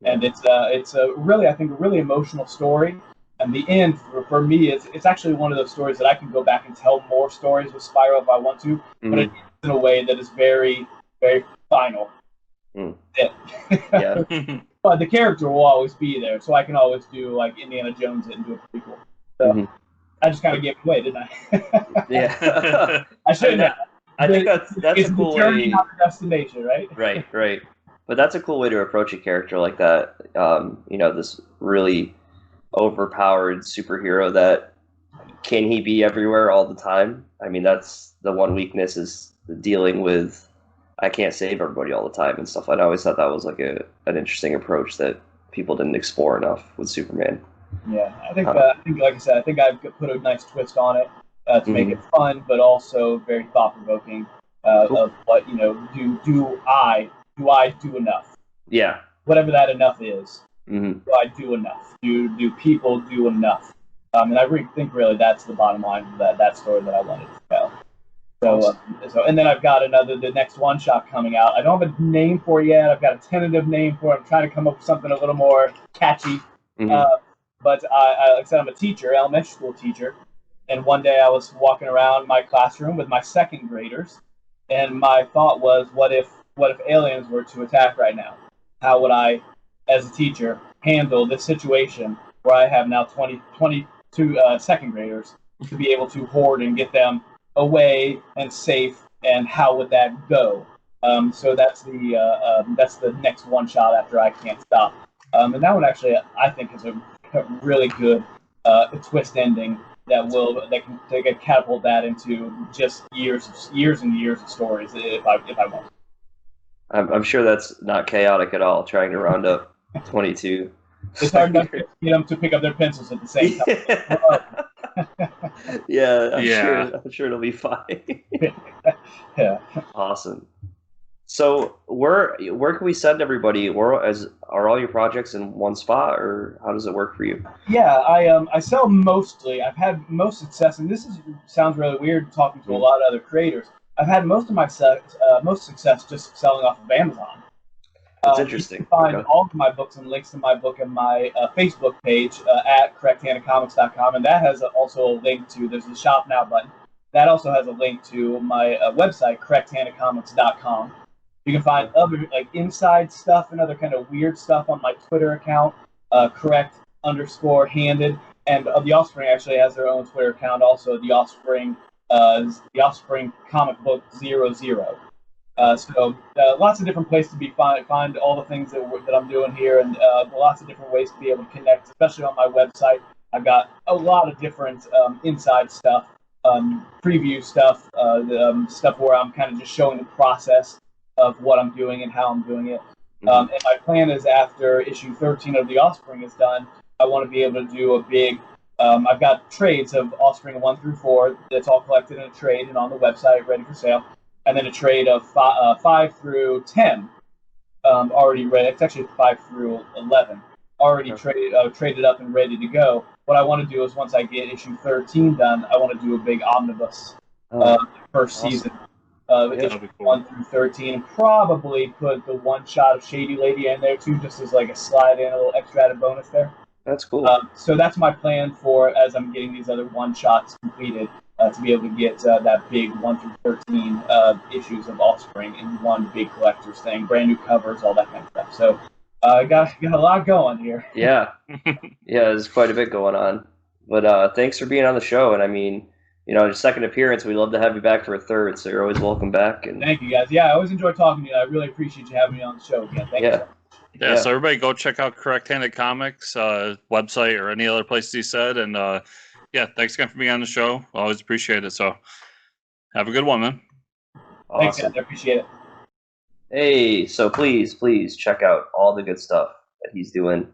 And it's a really, I think, a really emotional story. And the end for me, it's actually one of those stories that I can go back and tell more stories with Spyro if I want to, but it ends in a way that is very, very final. Yeah. But the character will always be there, so I can always do like Indiana Jones it and do a prequel. So I just kind of gave it away, didn't I? Yeah. I shouldn't have. I think that's it's a cool the journey, way. not the destination, right? Right. But that's a cool way to approach a character like that. This really overpowered superhero that can he be everywhere all the time? I mean, that's the one weakness is dealing with I can't save everybody all the time and stuff. I always thought that was like an interesting approach that people didn't explore enough with Superman. Yeah, I think like I said, I think I've put a nice twist on it to make it fun, but also very thought provoking. Of what do I do enough? Yeah, whatever that enough is. Do I do enough? Do people do enough? And I think really that's the bottom line of that story that I wanted to tell. So and then I've got the next one shot coming out. I don't have a name for it yet. I've got a tentative name for it. I'm trying to come up with something a little more catchy. But I like I said, I'm a teacher, elementary school teacher, and one day I was walking around my classroom with my second graders, and my thought was, what if aliens were to attack right now? How would I, as a teacher, handle this situation where I have now 22 second graders to be able to hoard and get them away and safe, and how would that go? So that's the next one shot after I Can't Stop, and that one actually I think is a really good twist ending that can catapult that into just years and years of stories if I want. I'm sure that's not chaotic at all. Trying to round up 22. It's hard enough to get them to pick up their pencils at the same time. I'm sure it'll be fine. Yeah. Awesome. So where can we send everybody? Are all your projects in one spot, or how does it work for you? Yeah, I sell mostly. I've had most success, and sounds really weird talking to a lot of other creators. I've had most of my most success just selling off of Amazon. That's interesting. You can find all of my books and links to my book in my Facebook page at correcthandedcomics.com, and that has also a link to, there's the Shop Now button. That also has a link to my website, correcthandedcomics.com. You can find other inside stuff and other kind of weird stuff on my Twitter account, correct_handed, and The Offspring actually has their own Twitter account also, The Offspring Comic Book 00. So lots of different places to find all the things that I'm doing here, and lots of different ways to be able to connect, especially on my website. I've got a lot of different inside stuff, preview stuff, stuff where I'm kind of just showing the process of what I'm doing and how I'm doing it. And my plan is after issue 13 of The Offspring is done, I want to be able to do a big, I've got trades of Offspring 1 through 4 that's all collected in a trade and on the website ready for sale. And then a trade of 5 through 10 already ready. It's actually 5 through 11. Already traded up and ready to go. What I want to do is once I get issue 13 done, I want to do a big omnibus first season. Issue cool. 1 through 13, and probably put the one shot of Shady Lady in there too, just as like a slide in, a little extra added bonus there. That's cool. So that's my plan for as I'm getting these other one shots completed to be able to get that big 1 through 13 issues of Offspring in one big collector's thing, brand new covers, all that kind of stuff. So got a lot going here. Yeah, there's quite a bit going on. But thanks for being on the show, and I mean, your second appearance, we'd love to have you back for a third, so you're always welcome back. And thank you, guys. Yeah, I always enjoy talking to you. I really appreciate you having me on the show again. Thank you. Yeah, so everybody go check out Correct Handed Comics website or any other place he said. And thanks again for being on the show. Always appreciate it. So have a good one, man. Awesome. Thanks, guys. I appreciate it. Hey, so please check out all the good stuff that he's doing.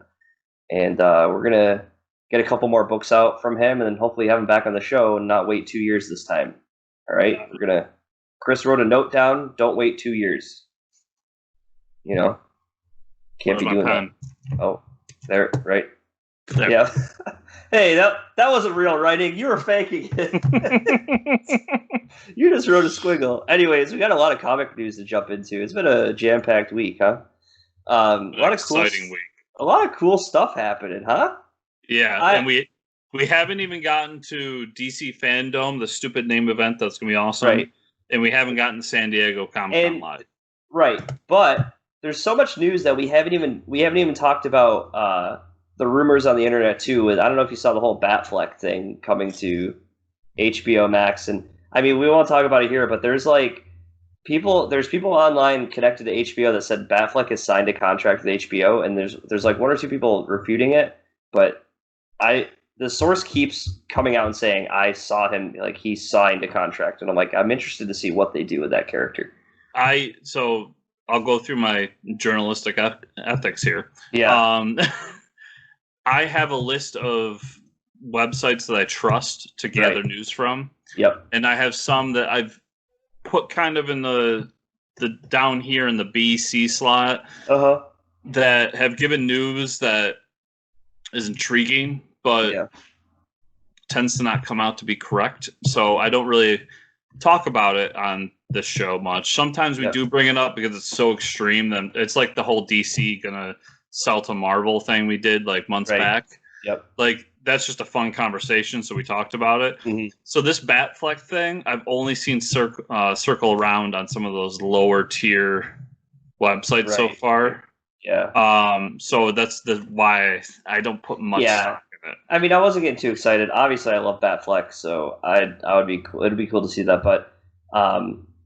And we're going to get a couple more books out from him and then hopefully have him back on the show and not wait 2 years this time. All right? Chris wrote a note down. Don't wait 2 years. Can't be doing that. Oh, there, right? There. Yeah. Hey, that wasn't real writing. You were faking it. You just wrote a squiggle. Anyways, we got a lot of comic news to jump into. It's been a jam-packed week, huh? A lot of cool stuff happening, huh? Yeah, and we haven't even gotten to DC Fandom, the stupid name event that's gonna be awesome. Right. And we haven't gotten to San Diego Comic-Con live. Right, but there's so much news that we haven't even talked about the rumors on the internet too. I don't know if you saw the whole Batfleck thing coming to HBO Max, and I mean we won't talk about it here, but there's people online connected to HBO that said Batfleck has signed a contract with HBO, and there's like 1 or 2 people refuting it, but the source keeps coming out and saying I saw him, like he signed a contract, and I'm like, I'm interested to see what they do with that character. So I'll go through my journalistic ethics here. Yeah. I have a list of websites that I trust to gather news from. Yep. And I have some that I've put kind of in the down here in the B, C slot that have given news that is intriguing, but tends to not come out to be correct. So I don't really talk about it on this show much. Sometimes we do bring it up because it's so extreme. Then it's like the whole DC gonna sell to Marvel thing we did like months back. Yep. Like that's just a fun conversation, so we talked about it. Mm-hmm. So this Batfleck thing, I've only seen circle around on some of those lower tier websites so far. Yeah. So that's why I don't put much stock in it. I mean, I wasn't getting too excited. Obviously, I love Batfleck, so I would be cool. It'd be cool to see that, but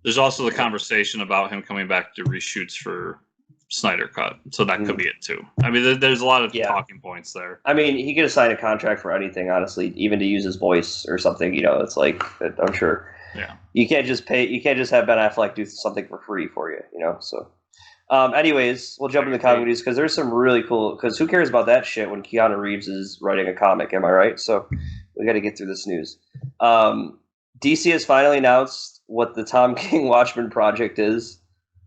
there's also the conversation about him coming back to reshoots for Snyder Cut, so that could be it too. I mean, there's a lot of talking points there. I mean, he could have signed a contract for anything, honestly, even to use his voice or something. It's like, I'm sure. Yeah. You can't just have Ben Affleck do something for free for you. So. Anyways, we'll jump into comic news because there's some really cool. Because who cares about that shit when Keanu Reeves is writing a comic? Am I right? So we got to get through this news. DC has finally announced what the Tom King Watchmen project is.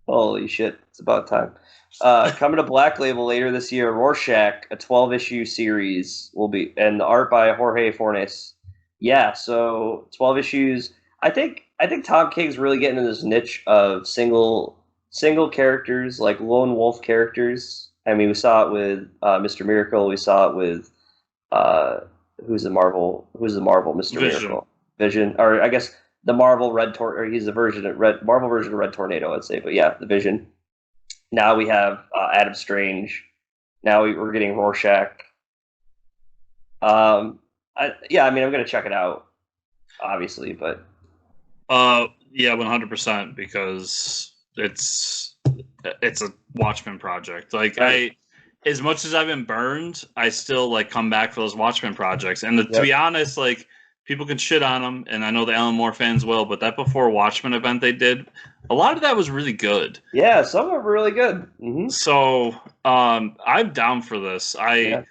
Holy shit! It's about time. Coming to Black Label later this year. Rorschach, a 12-issue series, will be, and the art by Jorge Fornes. Yeah, so 12 issues. I think Tom King's really getting in this niche of single characters, like lone wolf characters. I mean, we saw it with Mr. Miracle. We saw it with who's the Marvel Mr. Vision. Miracle? Vision, or I guess the Marvel Red Tornado. Or he's the Marvel version of Red Tornado, I'd say. But yeah, the Vision. Now we have Adam Strange. Now we're getting Rorschach. I mean, I'm gonna check it out, obviously, but yeah, 100% because it's a Watchmen project. Like as much as I've been burned, I still like come back for those Watchmen projects. And to be honest, like people can shit on them, and I know the Alan Moore fans will, but that before Watchmen event they did, a lot of that was really good. Yeah, some of them were really good. Mm-hmm. So I'm down for this. I'm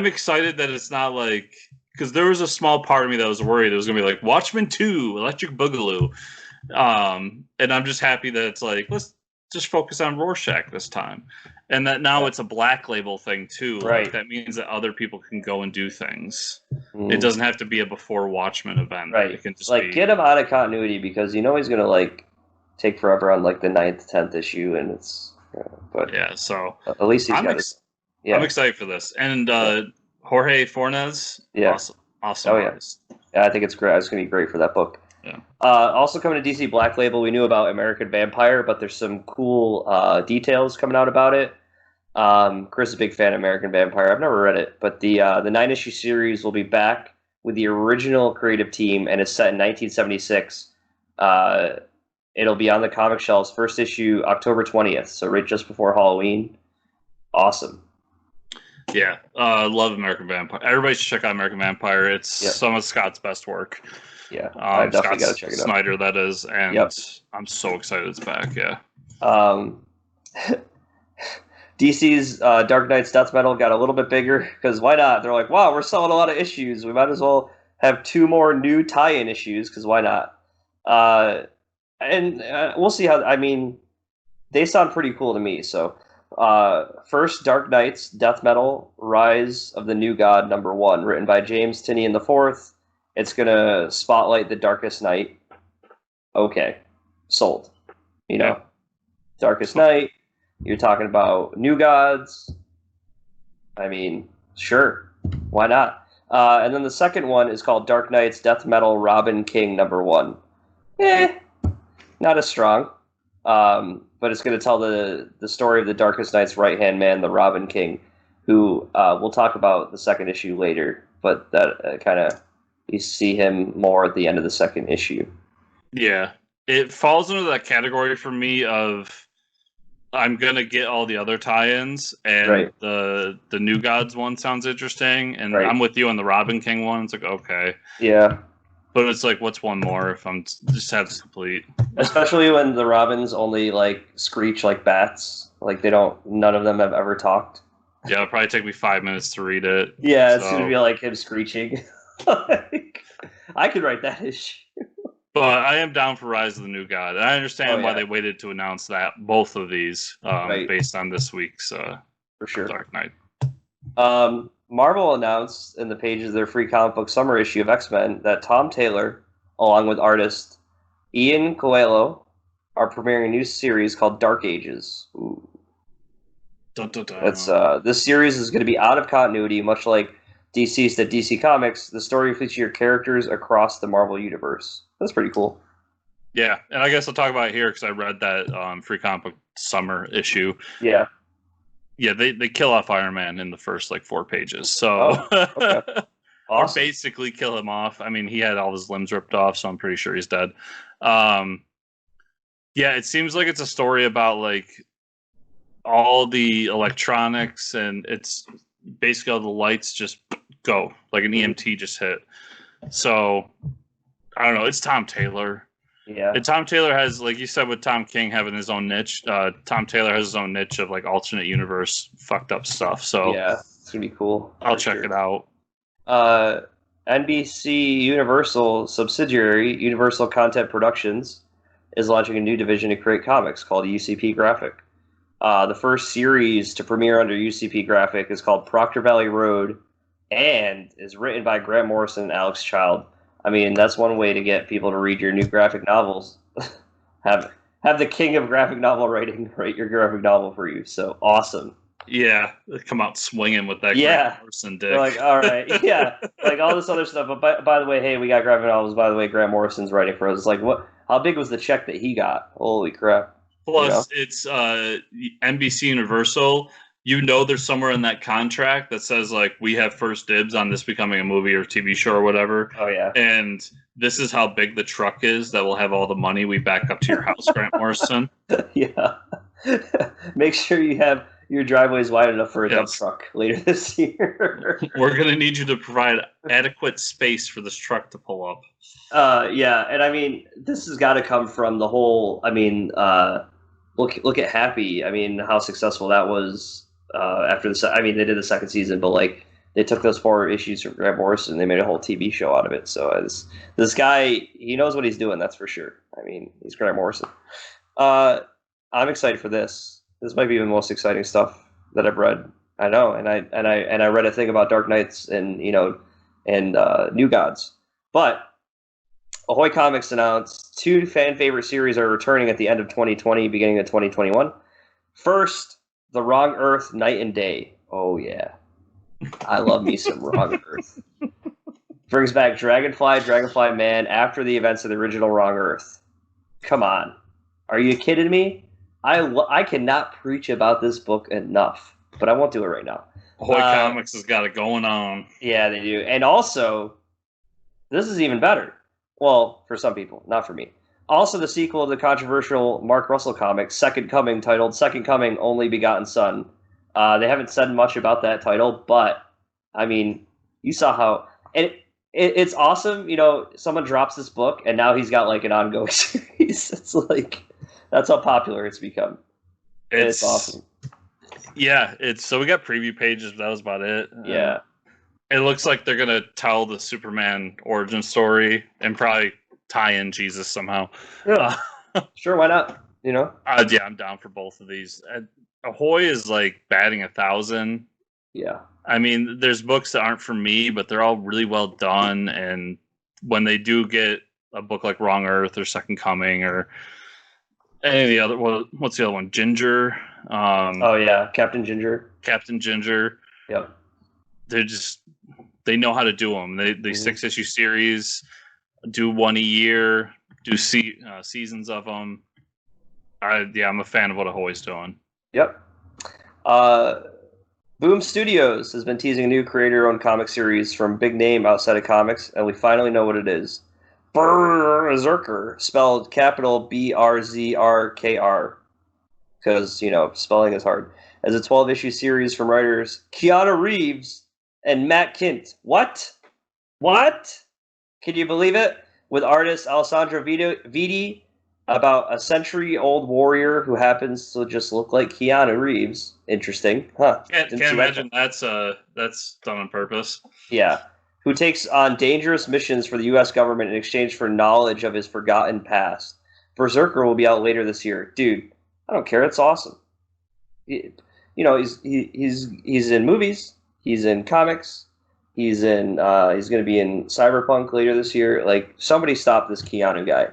excited that it's not like, because there was a small part of me that was worried it was gonna be like Watchmen 2, Electric Boogaloo. And I'm just happy that it's like, let's just focus on Rorschach this time. And that now it's a Black Label thing too. Right. Like, that means that other people can go and do things. It doesn't have to be a before Watchmen event. Right. It can just like, get him out of continuity, because he's going to, like, take forever on, like, the 9th, 10th issue, and it's... but yeah, so... At least he's got I'm excited for this. And Jorge Fornes, awesome artist. Yeah, I think it's great. It's going to be great for that book. Yeah. Also coming to DC Black Label, we knew about American Vampire, but there's some cool details coming out about it. Chris is a big fan of American Vampire. I've never read it, but the 9-issue series will be back with the original creative team, and it's set in 1976. It'll be on the comic shelves. First issue, October 20th, so right just before Halloween. Awesome. Yeah, love American Vampire. Everybody should check out American Vampire. It's some of Scott's best work. Yeah, I definitely got to check it out. Snyder, that is, and I'm so excited it's back. Yeah. DC's Dark Knight's Death Metal got a little bit bigger, because why not? They're like, wow, we're selling a lot of issues. We might as well have 2 more new tie-in issues, because why not? And we'll see how. I mean, they sound pretty cool to me. So, first, Dark Knight's Death Metal: Rise of the New God #1, written by James Tynion IV. It's gonna spotlight the Darkest Night. Okay, sold. Darkest Night. You're talking about New Gods. I mean, sure, why not? And then the second one is called Dark Knight's Death Metal Robin King #1. Not as strong, but it's going to tell the story of the Darkest Knight's right-hand man, the Robin King, who we'll talk about the second issue later, but that kind of, you see him more at the end of the second issue. Yeah, it falls into that category for me of I'm going to get all the other tie-ins, and the New Gods one sounds interesting, and I'm with you on the Robin King one. It's like, okay. Yeah. But it's like, what's one more if I'm just have this complete? Especially when the Robins only like screech like bats. Like none of them have ever talked. Yeah, it'll probably take me 5 minutes to read it. Yeah, it's gonna be like him screeching. I could write that issue. But I am down for Rise of the New God. And I understand why they waited to announce both of these, based on this week's for sure Dark Knight. Marvel announced in the pages of their free comic book summer issue of X-Men that Tom Taylor, along with artist Ian Coelho, are premiering a new series called Dark Ages. Ooh. Dun, dun, dun. That's this series is going to be out of continuity, much like DC's at DC Comics. The story will feature characters across the Marvel universe. That's pretty cool. Yeah, and I guess I'll talk about it here because I read that free comic book summer issue. Yeah. Yeah, they kill off Iron Man in the first 4 pages. So okay. Awesome. Or basically kill him off. I mean, he had all his limbs ripped off, so I'm pretty sure he's dead. Yeah, it seems like it's a story about all the electronics, and it's basically all the lights just go, like an EMT just hit. So I don't know. It's Tom Taylor. Yeah. And Tom Taylor has, like you said, with Tom King having his own niche, Tom Taylor has his own niche of alternate universe fucked up stuff. So yeah, it's gonna be cool. I'll check it out. NBC Universal subsidiary Universal Content Productions is launching a new division to create comics called UCP Graphic. The first series to premiere under UCP Graphic is called Proctor Valley Road and is written by Grant Morrison and Alex Child. I mean, that's one way to get people to read your new graphic novels. have the king of graphic novel writing write your graphic novel for you. So awesome. Yeah, come out swinging with that Grant Morrison dick. They're like, all right, yeah, all this other stuff. But by the way, hey, we got graphic novels. By the way, Grant Morrison's writing for us. It's like, what? How big was the check that he got? Holy crap! Plus, it's NBC Universal. There's somewhere in that contract that says we have first dibs on this becoming a movie or TV show or whatever. Oh yeah. And this is how big the truck is that will have all the money we back up to your house, Grant Morrison. Yeah. Make sure you have your driveway's wide enough for a dump truck later this year. We're gonna need you to provide adequate space for this truck to pull up. Yeah, and I mean, this has got to come from the whole. I mean, look at Happy. I mean, how successful that was. After they did the second season, but they took those 4 issues from Grant Morrison and they made a whole TV show out of it. So this guy, he knows what he's doing, that's for sure. I mean, he's Grant Morrison. I'm excited for this. This might be the most exciting stuff that I've read. I know, and I read a thing about Dark Knights and New Gods. But Ahoy Comics announced 2 fan favorite series are returning at the end of 2020, beginning of 2021. First, The Wrong Earth, Night and Day. Oh yeah, I love me some Wrong Earth. Brings back Dragonfly Man after the events of the original Wrong Earth. Come on, are you kidding me? I cannot preach about this book enough, but I won't do it right now. Ahoy Comics has got it going on. Yeah, they do. And also, this is even better. Well, for some people, not for me. Also, the sequel of the controversial Mark Russell comic, Second Coming, titled Second Coming, Only Begotten Son. They haven't said much about that title, but, I mean, you saw how... And it's awesome, someone drops this book, and now he's got, like, an ongoing series. It's like... That's how popular it's become. It's awesome. Yeah, so we got preview pages, but that was about it. Yeah. It looks like they're going to tell the Superman origin story and probably tie in Jesus somehow. Yeah. Sure, why not? Yeah, I'm down for both of these. Ahoy is like batting 1,000. Yeah. I mean, there's books that aren't for me, but they're all really well done. And when they do get a book like Wrong Earth or Second Coming or any of the other, what's the other one? Ginger. Oh yeah, Captain Ginger. Captain Ginger. Yep. They know how to do them. They 6-issue series, do one a year, do seasons of them. I'm a fan of what Ahoy's doing. Yep. Boom Studios has been teasing a new creator-owned comic series from big name outside of comics, and we finally know what it is. Berserker, spelled capital Brzrkr, because, spelling is hard, as a 12-issue series from writers Keanu Reeves and Matt Kindt. What? Can you believe it? With artist Alessandro Vitti, about a century-old warrior who happens to just look like Keanu Reeves. Interesting, huh? Can't imagine that's done on purpose. Yeah. Who takes on dangerous missions for the U.S. government in exchange for knowledge of his forgotten past. Berserker will be out later this year. Dude, I don't care. It's awesome. He's in movies. He's in comics. He's going to be in Cyberpunk later this year. Like, somebody stop this Keanu guy,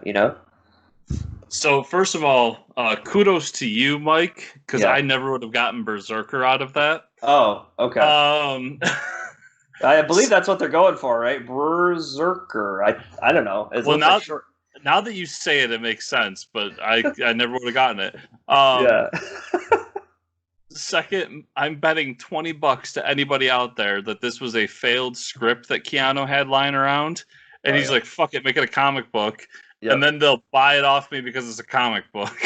So, first of all, kudos to you, Mike, because I never would have gotten Berserker out of that. Oh, okay. I believe that's what they're going for, right? Berserker. I don't know. Now that you say it, it makes sense, but I never would have gotten it. Yeah. Second, I'm betting $20 to anybody out there that this was a failed script that Keanu had lying around, and he's like, "Fuck it, make it a comic book," and then they'll buy it off me because it's a comic book.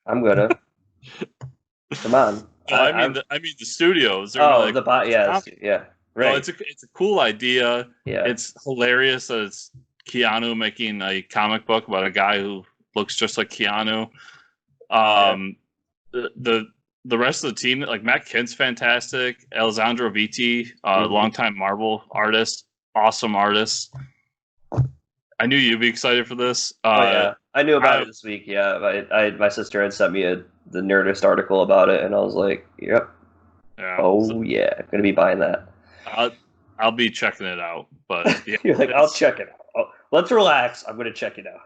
I'm gonna. Come on. I mean the studios. Yeah. Right. No, it's a cool idea. Yeah. It's hilarious that it's Keanu making a comic book about a guy who looks just like Keanu. The rest of the team, like Matt Kindt's fantastic. Alessandro Vitti, longtime Marvel artist, awesome artist. I knew you'd be excited for this. I knew about it this week. Yeah, my sister had sent me the Nerdist article about it, and I was like, "Yep, I'm gonna be buying that." I'll be checking it out, but yeah, you're like, I'll check it out. Oh, let's relax. I'm gonna check it out.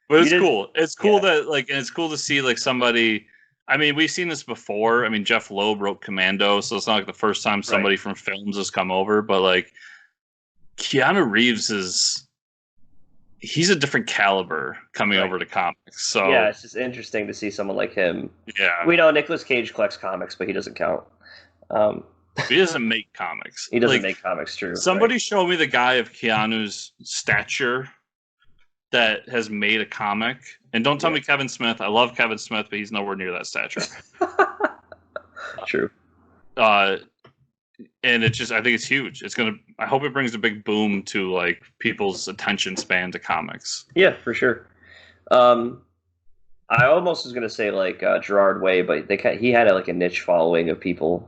But it's cool. It's cool that and it's cool to see somebody. I mean, we've seen this before. I mean, Jeff Loeb wrote Commando, so it's not like the first time somebody from films has come over. But Keanu Reeves he's a different caliber coming over to comics. So yeah, it's just interesting to see someone like him. Yeah, we know Nicolas Cage collects comics, but he doesn't count. He doesn't make comics. He doesn't make comics, true. Somebody show me the guy of Keanu's stature that has made a comic. And don't tell me Kevin Smith. I love Kevin Smith, but he's nowhere near that stature. True. And I think it's huge. I hope it brings a big boom to people's attention span to comics. Yeah, for sure. I almost was gonna say Gerard Way, but he had a niche following of people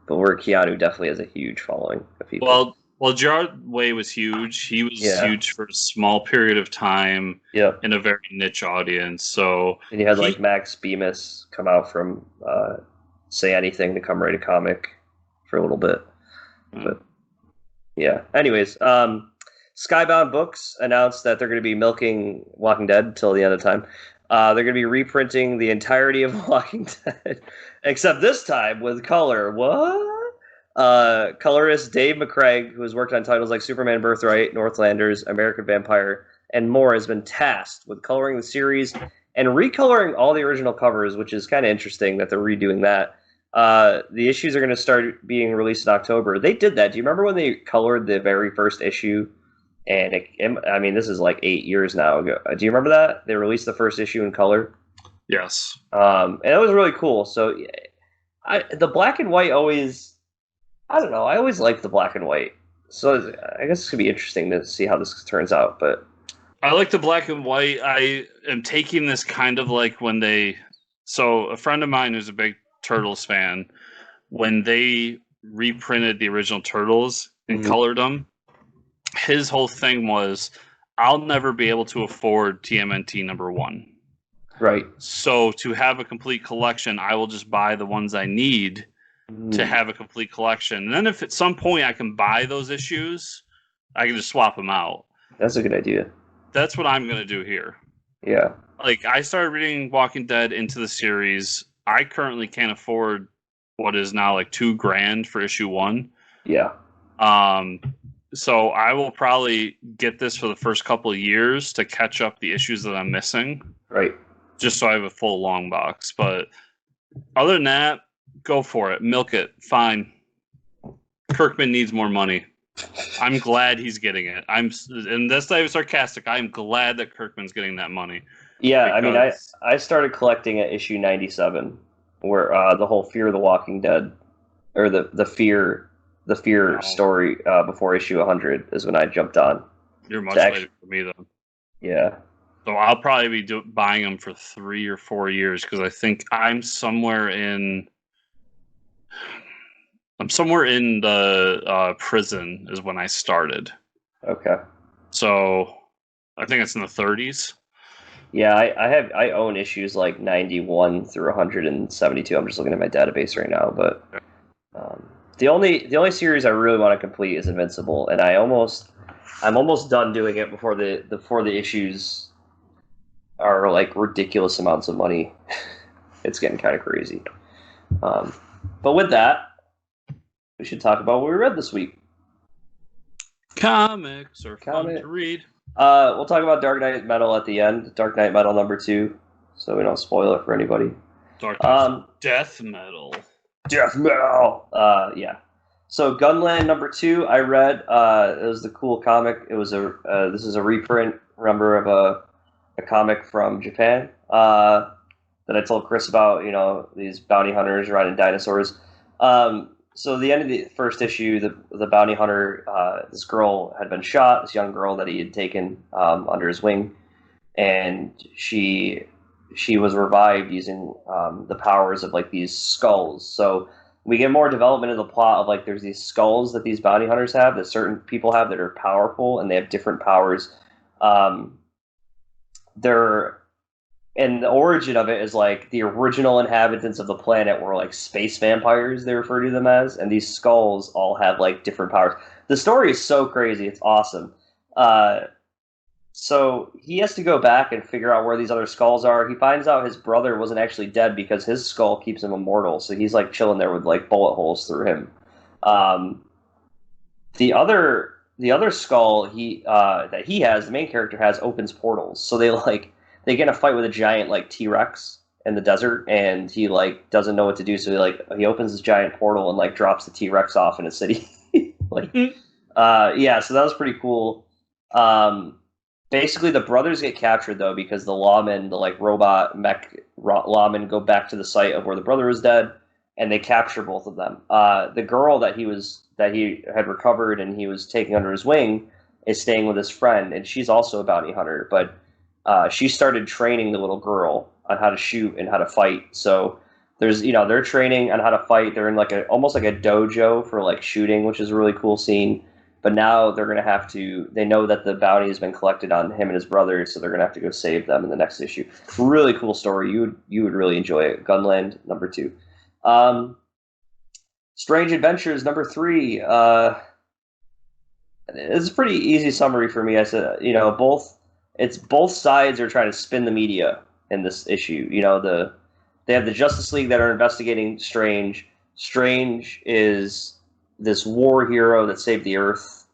but where Keanu definitely has a huge following of people. Well, Well, Gerard Way was huge. He was huge for a small period of time in a very niche audience. So, and you had like Max Bemis come out from Say Anything to come write a comic for a little bit. But yeah. Anyways, Skybound Books announced that they're going to be milking Walking Dead till the end of time. They're going to be reprinting the entirety of Walking Dead, except this time with color. What? Colorist Dave McCraig, who has worked on titles like Superman Birthright, Northlanders, American Vampire, and more, has been tasked with coloring the series and recoloring all the original covers, which is kind of interesting that they're redoing that. The issues are going to start being released in October. They did that. Do you remember when they colored the very first issue? And I mean, this is like 8 years now ago. Do you remember that? They released the first issue in color? Yes. And it was really cool. So the black and white always... I don't know. I always liked the black and white. So I guess it's going to be interesting to see how this turns out. But I like the black and white. I am taking this kind of like when they... So a friend of mine who's a big Turtles fan, when they reprinted the original Turtles and colored them, his whole thing was, I'll never be able to afford TMNT #1. Right. So to have a complete collection, I will just buy the ones I need to have a complete collection. And then if at some point I can buy those issues, I can just swap them out. That's a good idea. That's what I'm going to do here. Yeah. Like, I started reading Walking Dead into the series. I currently can't afford what is now like $2,000 for issue 1. Yeah. So I will probably get this for the first couple of years to catch up the issues that I'm missing. Right. Just so I have a full long box. But other than that, go for it. Milk it. Fine. Kirkman needs more money. I'm glad he's getting it. And that's not even sarcastic. I'm glad that Kirkman's getting that money. Yeah, I mean, I started collecting at issue 97, where the whole Fear of the Walking Dead, or the Fear story before issue 100 is when I jumped on. You're much later for me, though. Yeah. So I'll probably be buying them for 3 or 4 years, because I think I'm somewhere in the prison is when I started. Okay. So I think it's in the 30s. Yeah, I own issues like 91 through 172. I'm just looking at my database right now, but the only series I really want to complete is Invincible, and I'm almost done doing it before the issues are like ridiculous amounts of money. It's getting kind of crazy. But with that, we should talk about what we read this week. Comics are fun to read. We'll talk about Dark Knight Metal at the end. Dark Knight Metal #2, so we don't spoil it for anybody. Dark Knight Death Metal. Death Metal! Yeah. So Gunland #2, I read. It was the cool comic. It was this is a reprint, remember, of a comic from Japan that I told Chris about, these bounty hunters riding dinosaurs. So the end of the first issue, the bounty hunter, this girl had been shot, this young girl that he had taken under his wing, and she was revived using the powers of like these skulls. So we get more development of the plot of like there's these skulls that these bounty hunters have that certain people have that are powerful, and they have different powers. And the origin of it is like the original inhabitants of the planet were like space vampires, they refer to them as, and these skulls all have like different powers. The story is so crazy, it's awesome. So he has to go back and figure out where these other skulls are. He finds out his brother wasn't actually dead because his skull keeps him immortal, so he's like chilling there with like bullet holes through him. The other skull that he has, the main character has, opens portals. So they get in a fight with a giant like T-Rex in the desert, and he like doesn't know what to do, so he opens this giant portal and like drops the T-Rex off in a city. Yeah, so that was pretty cool. Basically the brothers get captured though because the lawmen, the like robot mech lawmen, go back to the site of where the brother was dead, and they capture both of them. The girl that he had recovered and he was taking under his wing is staying with his friend, and she's also a bounty hunter, but she started training the little girl on how to shoot and how to fight. So there's, they're training on how to fight. They're in like almost like a dojo for like shooting, which is a really cool scene. But now they're going to have to. They know that the bounty has been collected on him and his brother, so they're going to have to go save them in the next issue. Really cool story. You would really enjoy it. Gunland #2. Strange Adventures #3. It's a pretty easy summary for me. I said, both sides are trying to spin the media in this issue. They have the Justice League that are investigating Strange. Strange is this war hero that saved the Earth,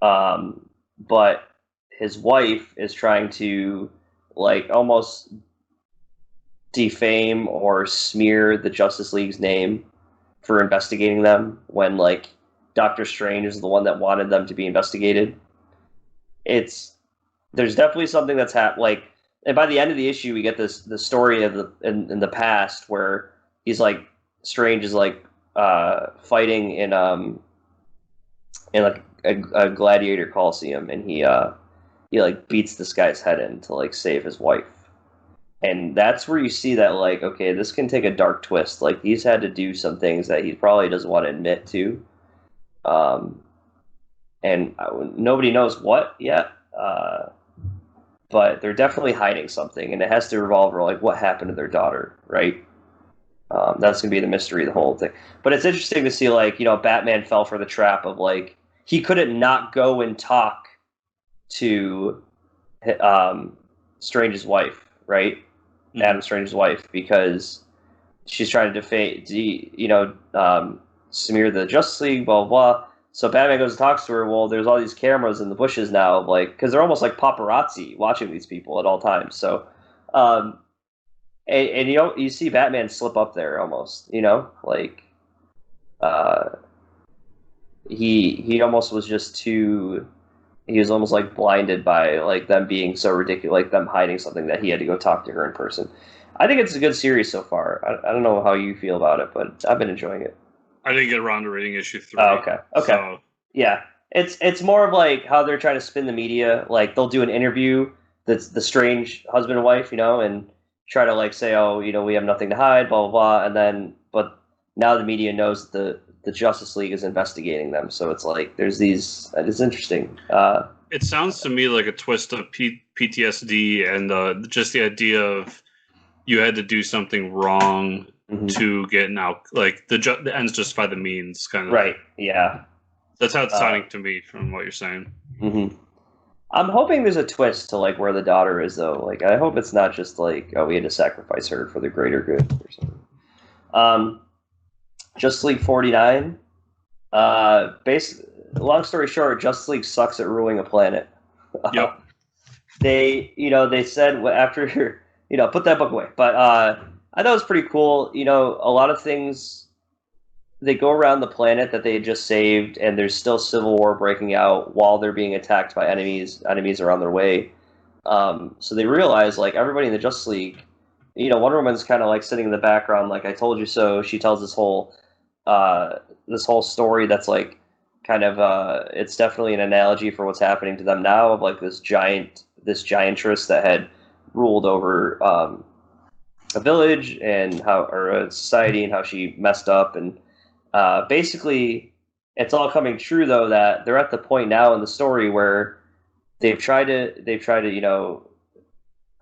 but his wife is trying to almost defame or smear the Justice League's name for investigating them when Doctor Strange is the one that wanted them to be investigated. There's definitely something that's happened. And by the end of the issue, we get the story of in the past where he's Strange is fighting in a gladiator coliseum, and he beats this guy's head in to save his wife. And that's where you see that, okay, this can take a dark twist. He's had to do some things that he probably doesn't want to admit to. And nobody knows what yet. But they're definitely hiding something, and it has to revolve around, what happened to their daughter, right? That's going to be the mystery of the whole thing. But it's interesting to see, Batman fell for the trap of, he couldn't not go and talk to Strange's wife, right? Mm-hmm. Adam Strange's wife, because she's trying to smear the Justice League, blah, blah, blah. So Batman goes and talks to her. Well, there's all these cameras in the bushes now, because they're almost like paparazzi watching these people at all times. So, and you see Batman slip up there almost, he almost was just too. He was almost blinded by them being so ridiculous, them hiding something that he had to go talk to her in person. I think it's a good series so far. I don't know how you feel about it, but I've been enjoying it. I didn't get around to reading issue 3. Oh, okay. So. Yeah, it's more of how they're trying to spin the media. They'll do an interview that's the Strange husband and wife, and try to say, oh, we have nothing to hide, blah blah blah, and then but now the media knows the Justice League is investigating them, so it's there's these. It's interesting. It sounds to me like a twist of PTSD and just the idea of you had to do something wrong. Mm-hmm. To get now, the ends justify the means, kind of. Right. Yeah. That's how it's sounding to me from what you're saying. Mm-hmm. I'm hoping there's a twist to where the daughter is, though. I hope it's not just oh, we had to sacrifice her for the greater good or something. Justice League 49. Long story short, Justice League sucks at ruling a planet. Yep. They said after put that book away, but. I thought it was pretty cool. A lot of things, they go around the planet that they had just saved, and there's still civil war breaking out while they're being attacked by enemies. Enemies are on their way. So they realize, everybody in the Justice League, Wonder Woman's kind of sitting in the background, I told you so. She tells this whole story that's it's definitely an analogy for what's happening to them now of this giantress that had ruled over a village or a society, and how she messed up, and basically it's all coming true, though, that they're at the point now in the story where they've tried to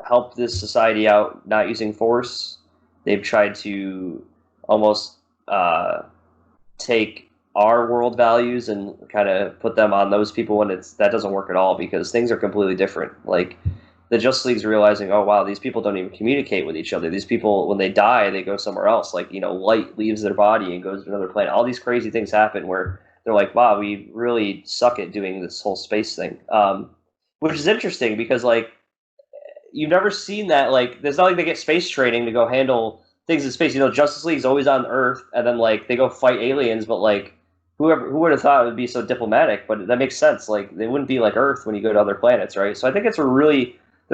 help this society out not using force. They've tried to almost take our world values and kind of put them on those people, when that doesn't work at all, because things are completely different. The Justice League's realizing, oh wow, these people don't even communicate with each other. These people, when they die, they go somewhere else. Light leaves their body and goes to another planet. All these crazy things happen where they're wow, we really suck at doing this whole space thing. Which is interesting because you've never seen that. There's not they get space training to go handle things in space. Justice League's always on Earth, and then they go fight aliens, but who would have thought it would be so diplomatic? But that makes sense. They wouldn't be like Earth when you go to other planets, right? So I think there's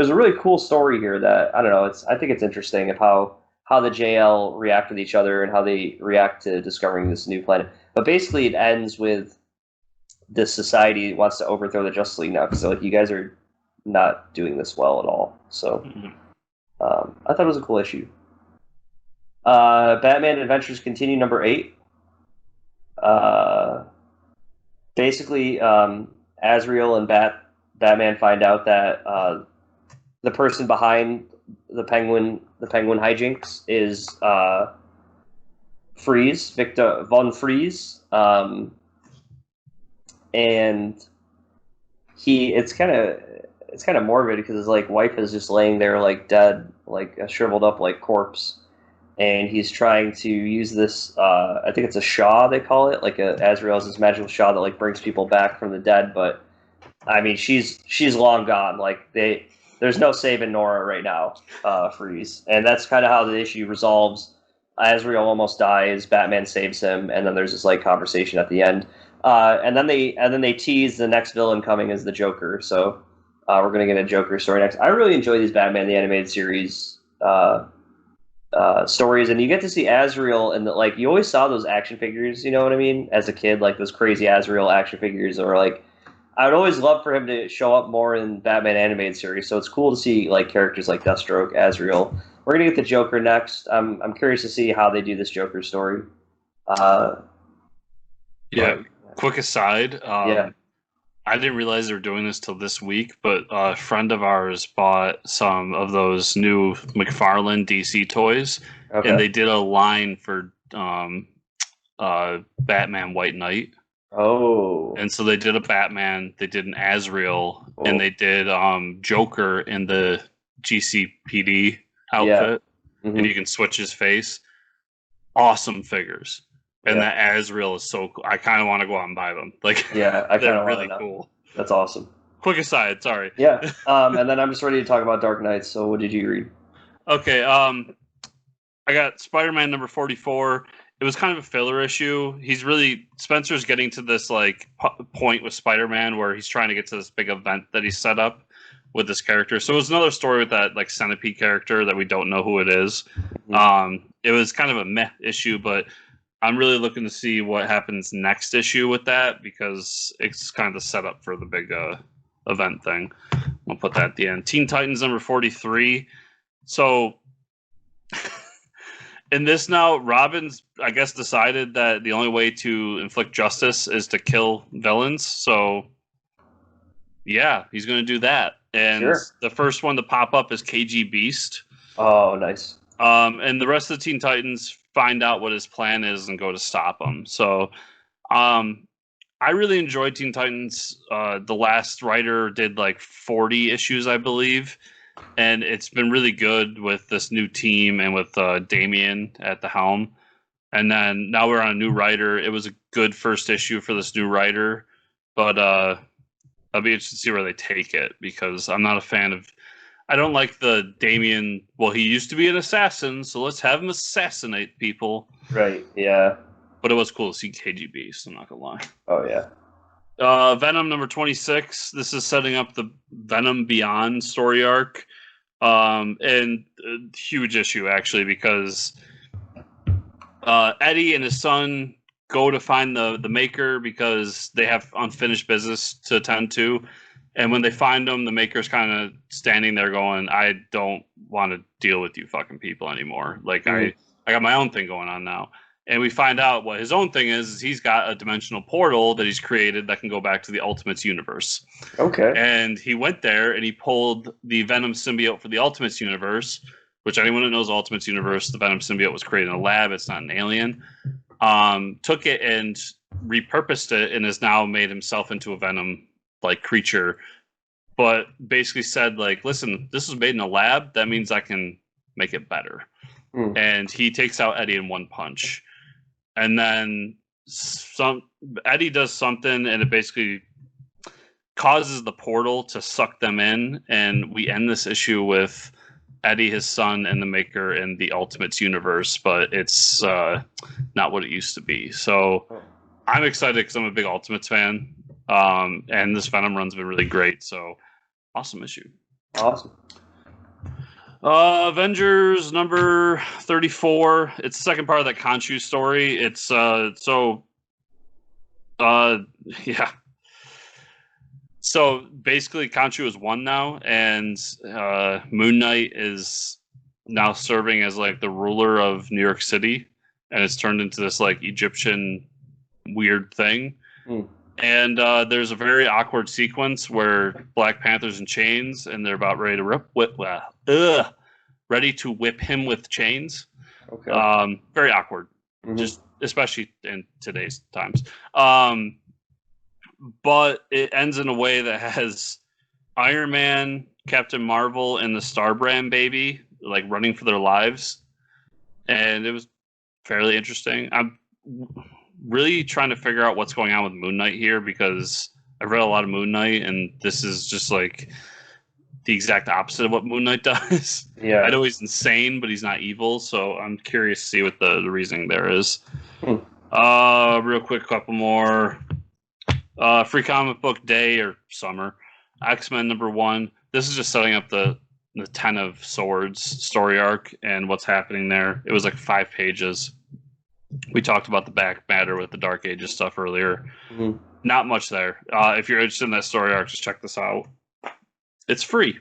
a really cool story here that, I don't know, I think it's interesting of how the JL react with each other and how they react to discovering this new planet. But basically it ends with this society wants to overthrow the Justice League now, because you guys are not doing this well at all. So I thought it was a cool issue. Batman Adventures Continue #8. basically, Azrael and Batman find out that the person behind the Penguin hijinks is Freeze, Victor von Freeze, and it's kind of morbid because his like wife is just laying there like dead, like a shriveled up like corpse, and he's trying to use this. I think it's a Shaw they call it, like Azrael's this magical Shaw that like brings people back from the dead. But I mean, she's long gone. Like there's no saving Nora right now, Freeze, and that's kind of how the issue resolves. Azrael almost dies. Batman saves him, and then there's this like conversation at the end. And then they tease the next villain coming as the Joker. So we're gonna get a Joker story next. I really enjoy these Batman the Animated Series stories, and you get to see Azrael, and like you always saw those action figures. You know what I mean? As a kid, like those crazy Azrael action figures, or like I would always love for him to show up more in Batman Animated Series. So it's cool to see like characters like Deathstroke, Azrael. We're gonna get the Joker next. I'm curious to see how they do this Joker story. Quick aside. I didn't realize they were doing this till this week, but a friend of ours bought some of those new McFarlane DC toys, and they did a line for Batman White Knight. Oh. And so they did a Batman, they did an Azrael, and they did Joker in the GCPD outfit, and you can switch his face. Awesome figures. And that Azrael is so cool. I kind of want to go out and buy them. Like, I kind they're of really cool. That's awesome. Quick aside, sorry. Yeah. And then I'm just ready to talk about Dark Knight. So what did you read? Okay. I got Spider-Man number 44. It was kind of a filler issue. Spencer's getting to this like point with Spider-Man where he's trying to get to this big event that he set up with this character. So it was another story with that like Centipede character that we don't know who it is. It was kind of a meh issue, but I'm really looking to see what happens next issue with that because it's kind of the setup for the big event thing. I'll put that at the end. Teen Titans number 43. So in this now, Robin's, I guess, decided that the only way to inflict justice is to kill villains. So yeah, he's going to do that. And the first one to pop up is KG Beast. Oh, nice. And the rest of the Teen Titans find out what his plan is and go to stop him. So I really enjoyed Teen Titans. The last writer did like 40 issues, I believe. And it's been really good with this new team and with Damian at the helm. And then now we're on a new writer. It was a good first issue for this new writer. But I'll be interested to see where they take it because I'm not a fan of... I don't like the Damian. Well, he used to be an assassin, so let's have him assassinate people. Right, yeah. But it was cool to see KGB, so I'm not going to lie. Oh, yeah. Venom number 26. This is setting up the Venom Beyond story arc. And a huge issue, actually, because Eddie and his son go to find the Maker because they have unfinished business to attend to. And when they find him, the Maker's kind of standing there going, I don't want to deal with you fucking people anymore. Like, I got my own thing going on now. And we find out what his own thing is he's got a dimensional portal that he's created that can go back to the Ultimates universe. Okay. And he went there and he pulled the Venom symbiote for the Ultimates universe, which anyone that knows Ultimates universe, the Venom symbiote was created in a lab. It's not an alien. Took it and repurposed it and has now made himself into a Venom like creature, but basically said like, listen, this was made in a lab. That means I can make it better. And he takes out Eddie in one punch. And then Eddie does something and it basically causes the portal to suck them in. And we end this issue with Eddie, his son, and the Maker in the Ultimates universe, but it's not what it used to be. So I'm excited because I'm a big Ultimates fan. And this Venom run's been really great. So awesome issue. Awesome. Avengers number 34. It's the second part of that Khonshu story. It's yeah. So basically Khonshu is one now, and Moon Knight is now serving as like the ruler of New York City, and it's turned into this like Egyptian weird thing. And there's a very awkward sequence where Black Panther's in chains, and they're about ready to ready to whip him with chains. Okay. Very awkward, just especially in today's times. But it ends in a way that has Iron Man, Captain Marvel, and the Starbrand baby like running for their lives, and it was fairly interesting. I'm really trying to figure out what's going on with Moon Knight here, because I've read a lot of Moon Knight, and this is just like the exact opposite of what Moon Knight does. Yeah. I know he's insane, but he's not evil, so I'm curious to see what the reasoning there is. Real quick, couple more. Free Comic Book Day or Summer. X-Men number 1. This is just setting up the Ten of Swords story arc and what's happening there. It was like 5 pages. We talked about the back matter with the Dark Ages stuff earlier. Not much there. If you're interested in that story arc, just check this out. It's free.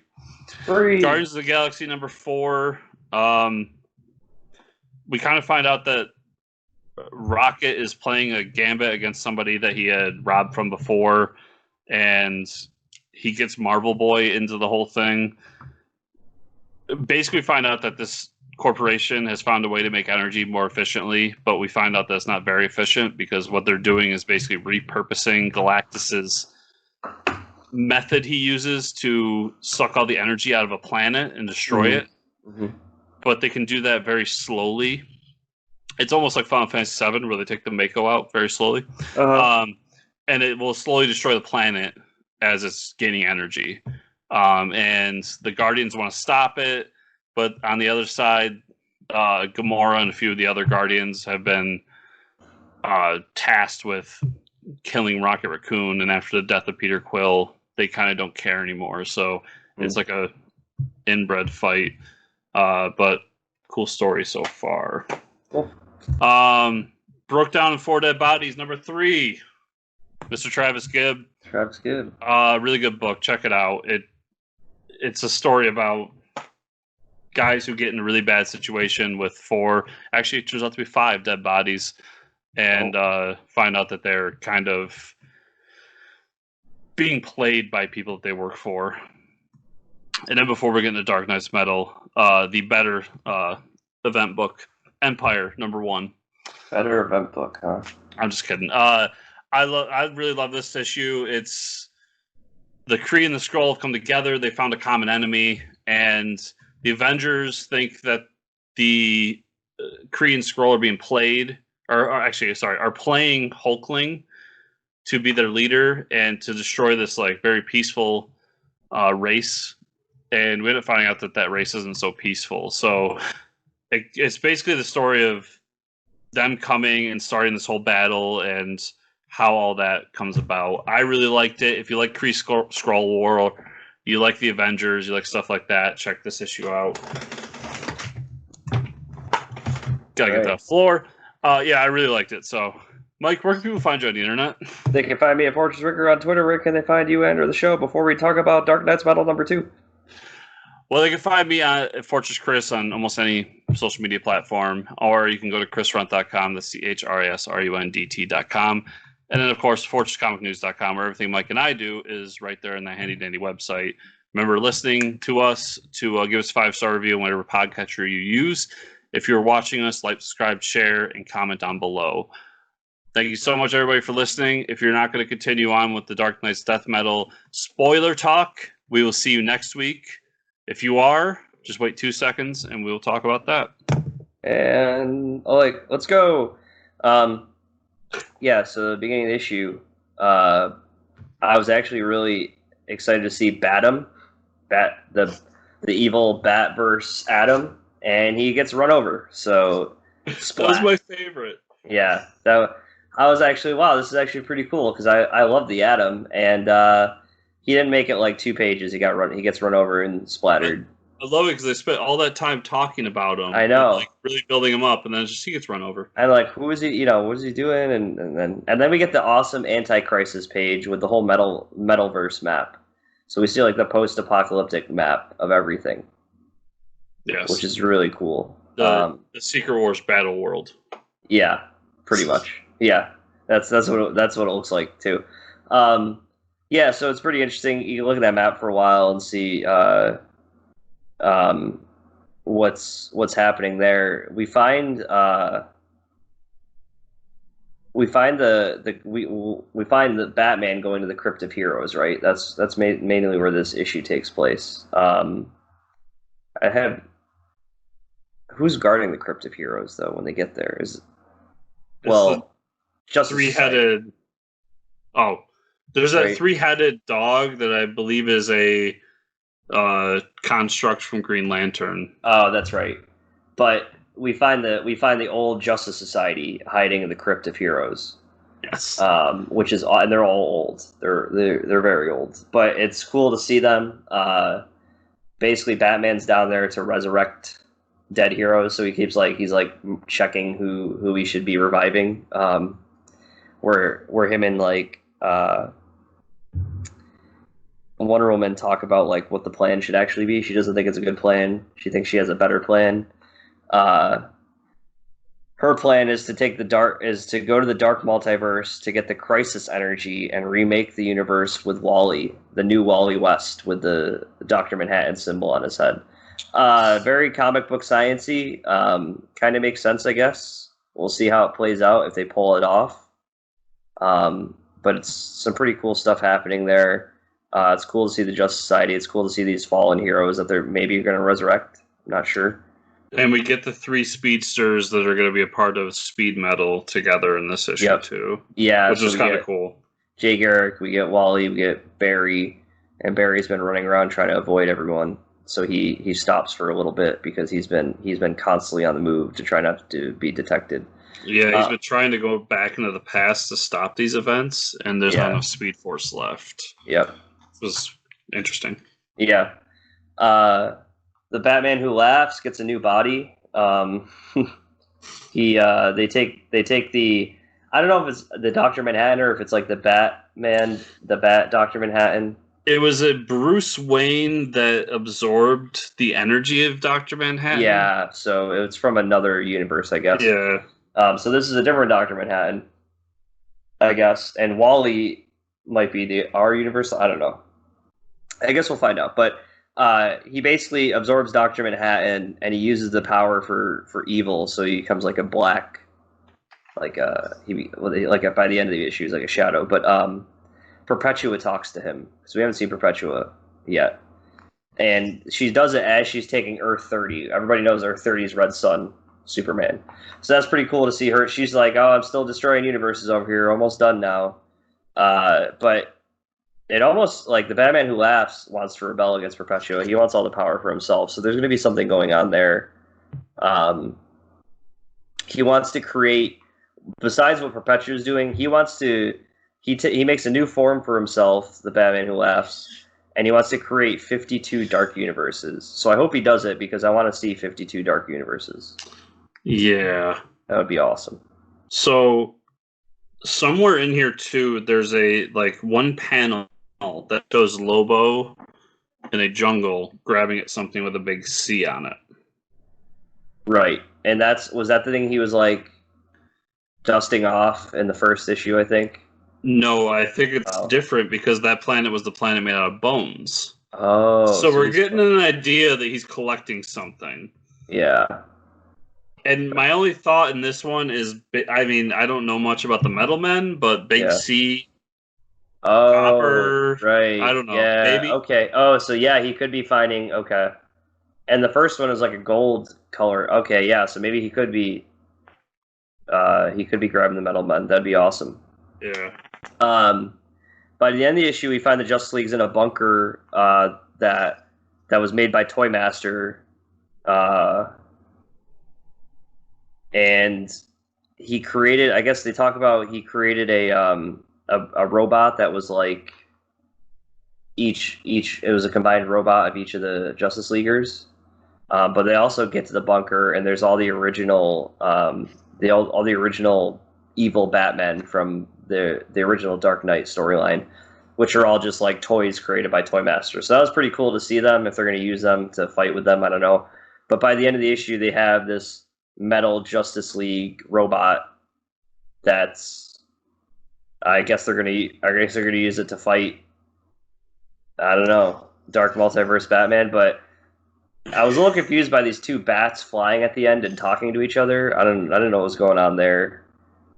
Guardians of the Galaxy number 4. We kind of find out that Rocket is playing a gambit against somebody that he had robbed from before, and he gets Marvel Boy into the whole thing. Basically, we find out that this corporation has found a way to make energy more efficiently, but we find out that it's not very efficient, because what they're doing is basically repurposing Galactus's method he uses to suck all the energy out of a planet and destroy it. But they can do that very slowly. It's almost like Final Fantasy VII, where they take the Mako out very slowly. And it will slowly destroy the planet as it's gaining energy. And the Guardians want to stop it, but on the other side, Gamora and a few of the other Guardians have been tasked with killing Rocket Raccoon, and after the death of Peter Quill, they kind of don't care anymore. So it's like a inbred fight, but cool story so far. Cool. Broke Down in 4 Dead Bodies number 3. Mr. Travis Gibb. Really good book. Check it out. It's a story about guys who get in a really bad situation with 4, actually it turns out to be 5 dead bodies, and find out that they're kind of being played by people that they work for. And then before we get into Dark Knight's Metal, the better event book, Empyre number 1. Better event book, huh? I'm just kidding. I really love this issue. It's the Kree and the Skrull have come together. They found a common enemy, and the Avengers think that the Kree and Skrull are being played, are playing Hulkling to be their leader and to destroy this like very peaceful race. And we end up finding out that race isn't so peaceful. So it's basically the story of them coming and starting this whole battle and how all that comes about. I really liked it. If you like Kree Skrull War, or you like the Avengers, you like stuff like that, check this issue out. Gotta get that floor. Yeah, I really liked it. So, Mike, where can people find you on the internet? They can find me at Fortress Ricker on Twitter. Where can they find you and or the show before we talk about Dark Knight's Metal number 2? Well, they can find me at Fortress Chris on almost any social media platform, or you can go to chrisrunt.com, that's CHRISRUNDT.com. And then, of course, FortressComicNews.com, where everything Mike and I do is right there in that handy-dandy website. Remember listening to us to give us a 5-star review on whatever podcatcher you use. If you're watching us, like, subscribe, share, and comment down below. Thank you so much, everybody, for listening. If you're not going to continue on with the Dark Knight's Death Metal spoiler talk, we will see you next week. If you are, just wait 2 seconds, and we'll talk about that. And, let's go. Yeah, so the beginning of the issue, I was actually really excited to see Batum, the evil Bat versus Atom, and he gets run over. So that was my favorite. Yeah, I was actually, wow, this is actually pretty cool, because I love the Atom, and he didn't make it like 2 pages. He gets run over and splattered. I love it because they spent all that time talking about him. I know, and, like, really building him up, and then he gets run over. And like, who is he? What is he doing? And then we get the awesome Anti-Crisis page with the whole Metalverse map. So we see like the post-apocalyptic map of everything. Yes, which is really cool. The Secret Wars battle world. Yeah, pretty much. Yeah. That's what it looks like too. Yeah, so it's pretty interesting. You can look at that map for a while and see what's happening there. We find the Batman going to the Crypt of Heroes, right? That's mainly where this issue takes place. Who's guarding the Crypt of Heroes though when they get there? Just three-headed. Oh, there's that three-headed dog that I believe is a construct from Green Lantern. Oh, that's right. But we find the old Justice Society hiding in the Crypt of Heroes. Yes. Which is, and they're all old. They're very old. But it's cool to see them. Basically, Batman's down there to resurrect dead heroes, so he's checking who he should be reviving. Where him and Wonder Woman talk about what the plan should actually be. She doesn't think it's a good plan. She thinks she has a better plan. Her plan is to go to the dark multiverse to get the crisis energy and remake the universe with Wally, the new Wally West with the Dr. Manhattan symbol on his head. Very comic book sciencey. Kind of makes sense, I guess. We'll see how it plays out if they pull it off. But it's some pretty cool stuff happening there. It's cool to see the Justice Society. It's cool to see these fallen heroes that they're maybe going to resurrect. I'm not sure. And we get the three speedsters that are going to be a part of Speed Metal together in this issue too. Yeah, which is kind of cool. Jay Garrick, we get Wally, we get Barry, and Barry's been running around trying to avoid everyone. So he stops for a little bit because he's been constantly on the move to try not to be detected. Yeah, he's been trying to go back into the past to stop these events, and there's not enough Speed Force left. Yep. It was interesting. Yeah. The Batman Who Laughs gets a new body. They take the, I don't know if it's the Dr. Manhattan or if it's the Batman, the Bat Dr. Manhattan. It was a Bruce Wayne that absorbed the energy of Dr. Manhattan. Yeah, so it's from another universe, I guess. Yeah. So this is a different Dr. Manhattan, I guess. And Wally might be our universe. I don't know. I guess we'll find out. But he basically absorbs Dr. Manhattan, and he uses the power for evil. So he becomes a black, by the end of the issue, he's like a shadow. But Perpetua talks to him because we haven't seen Perpetua yet, and she does it as she's taking Earth 30. Everybody knows Earth 30 is Red Sun, Superman. So that's pretty cool to see her. She's like, "Oh, I'm still destroying universes over here. Almost done now." But it almost the Batman Who Laughs wants to rebel against Perpetua. He wants all the power for himself. So there's going to be something going on there. He wants to create, besides what Perpetua is doing, he wants to. He makes a new form for himself, the Batman Who Laughs, and he wants to create 52 dark universes. So I hope he does it because I want to see 52 dark universes. Yeah. That would be awesome. So somewhere in here too, there's a one panel that shows Lobo in a jungle grabbing at something with a big C on it. Right. And was that the thing he was dusting off in the first issue, I think? No, I think it's different because that planet was the planet made out of bones. Oh. So we're getting an idea that he's collecting something. Yeah. And my only thought in this one is, I don't know much about the Metal Men, but Big C, Copper, right. I don't know. Yeah. Maybe. Okay. Oh, so yeah, he could be finding, okay. And the first one is a gold color. Okay, yeah, so maybe he could be grabbing the Metal Men. That'd be awesome. Yeah. By the end of the issue, we find the Justice League's in a bunker that was made by Toy Master, and he created. I guess they talk about he created a robot that was each. It was a combined robot of each of the Justice Leaguers, but they also get to the bunker, and there's all the original all the original evil Batmen from the original Dark Knight storyline, which are all just toys created by Toy Master. So that was pretty cool to see them. If they're going to use them to fight with them, I don't know. But by the end of the issue, they have this metal Justice League robot that's I guess they're gonna use it to fight. I don't know, Dark Multiverse Batman, but I was a little confused by these two bats flying at the end and talking to each other. I don't know what was going on there.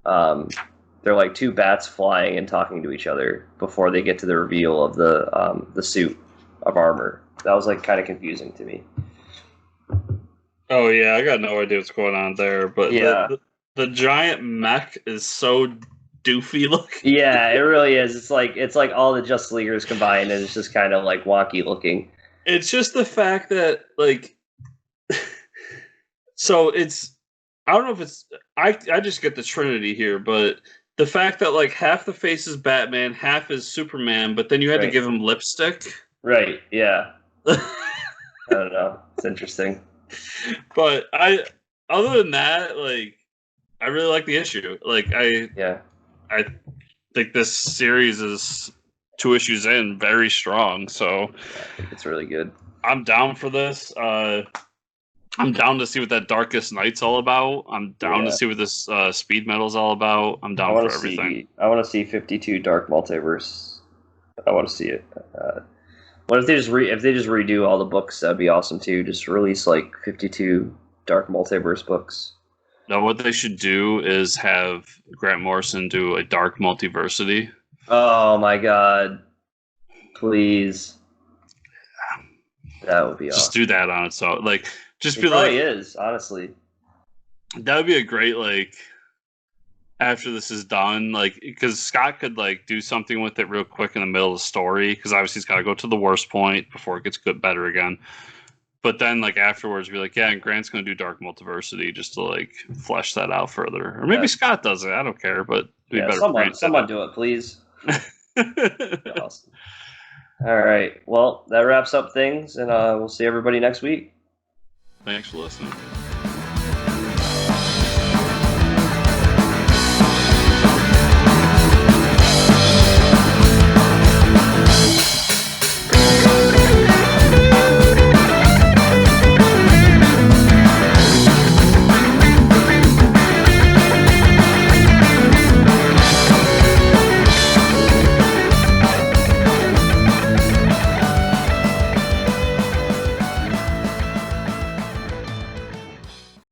They're like two bats flying and talking to each other before they get to the reveal of the suit of armor. That was like kind of confusing to me. Oh yeah, I got no idea what's going on there, but yeah, the giant mech is so doofy looking. Yeah, it really is. It's like all the Justice Leaguers combined, and it's just kind of like wonky looking. It's just the fact that like, so it's, I don't know if it's, I just get the Trinity here, but the fact that like half the face is Batman, half is Superman, but then you had to give him lipstick. Right. Yeah. I don't know. It's interesting. But other than that, like, I really like the issue. Like, I think this series is 2 issues in, very strong. So I think it's really good. I'm down for this. I'm down to see what that Darkest Night's all about. I'm down to see what this Speed Metal's all about. I'm down for everything. I want to see 52 Dark Multiverse. I want to see it. What if they just redo all the books? That'd be awesome too. Just release like 52 Dark Multiverse books. Now, what they should do is have Grant Morrison do a Dark Multiversity. Oh my god! Please, that would be awesome. Just do that on its own. Like, just it be like, is honestly. That would be a great like. After this is done, like, because Scott could like do something with it real quick in the middle of the story, because obviously he's got to go to the worst point before it gets better again. But then, like, afterwards, be like, yeah, and Grant's going to do Dark Multiversity just to like flesh that out further, or maybe Scott does it. I don't care, but it'd be better. Someone do it, please. Awesome. All right. Well, that wraps up things, and we'll see everybody next week. Thanks for listening.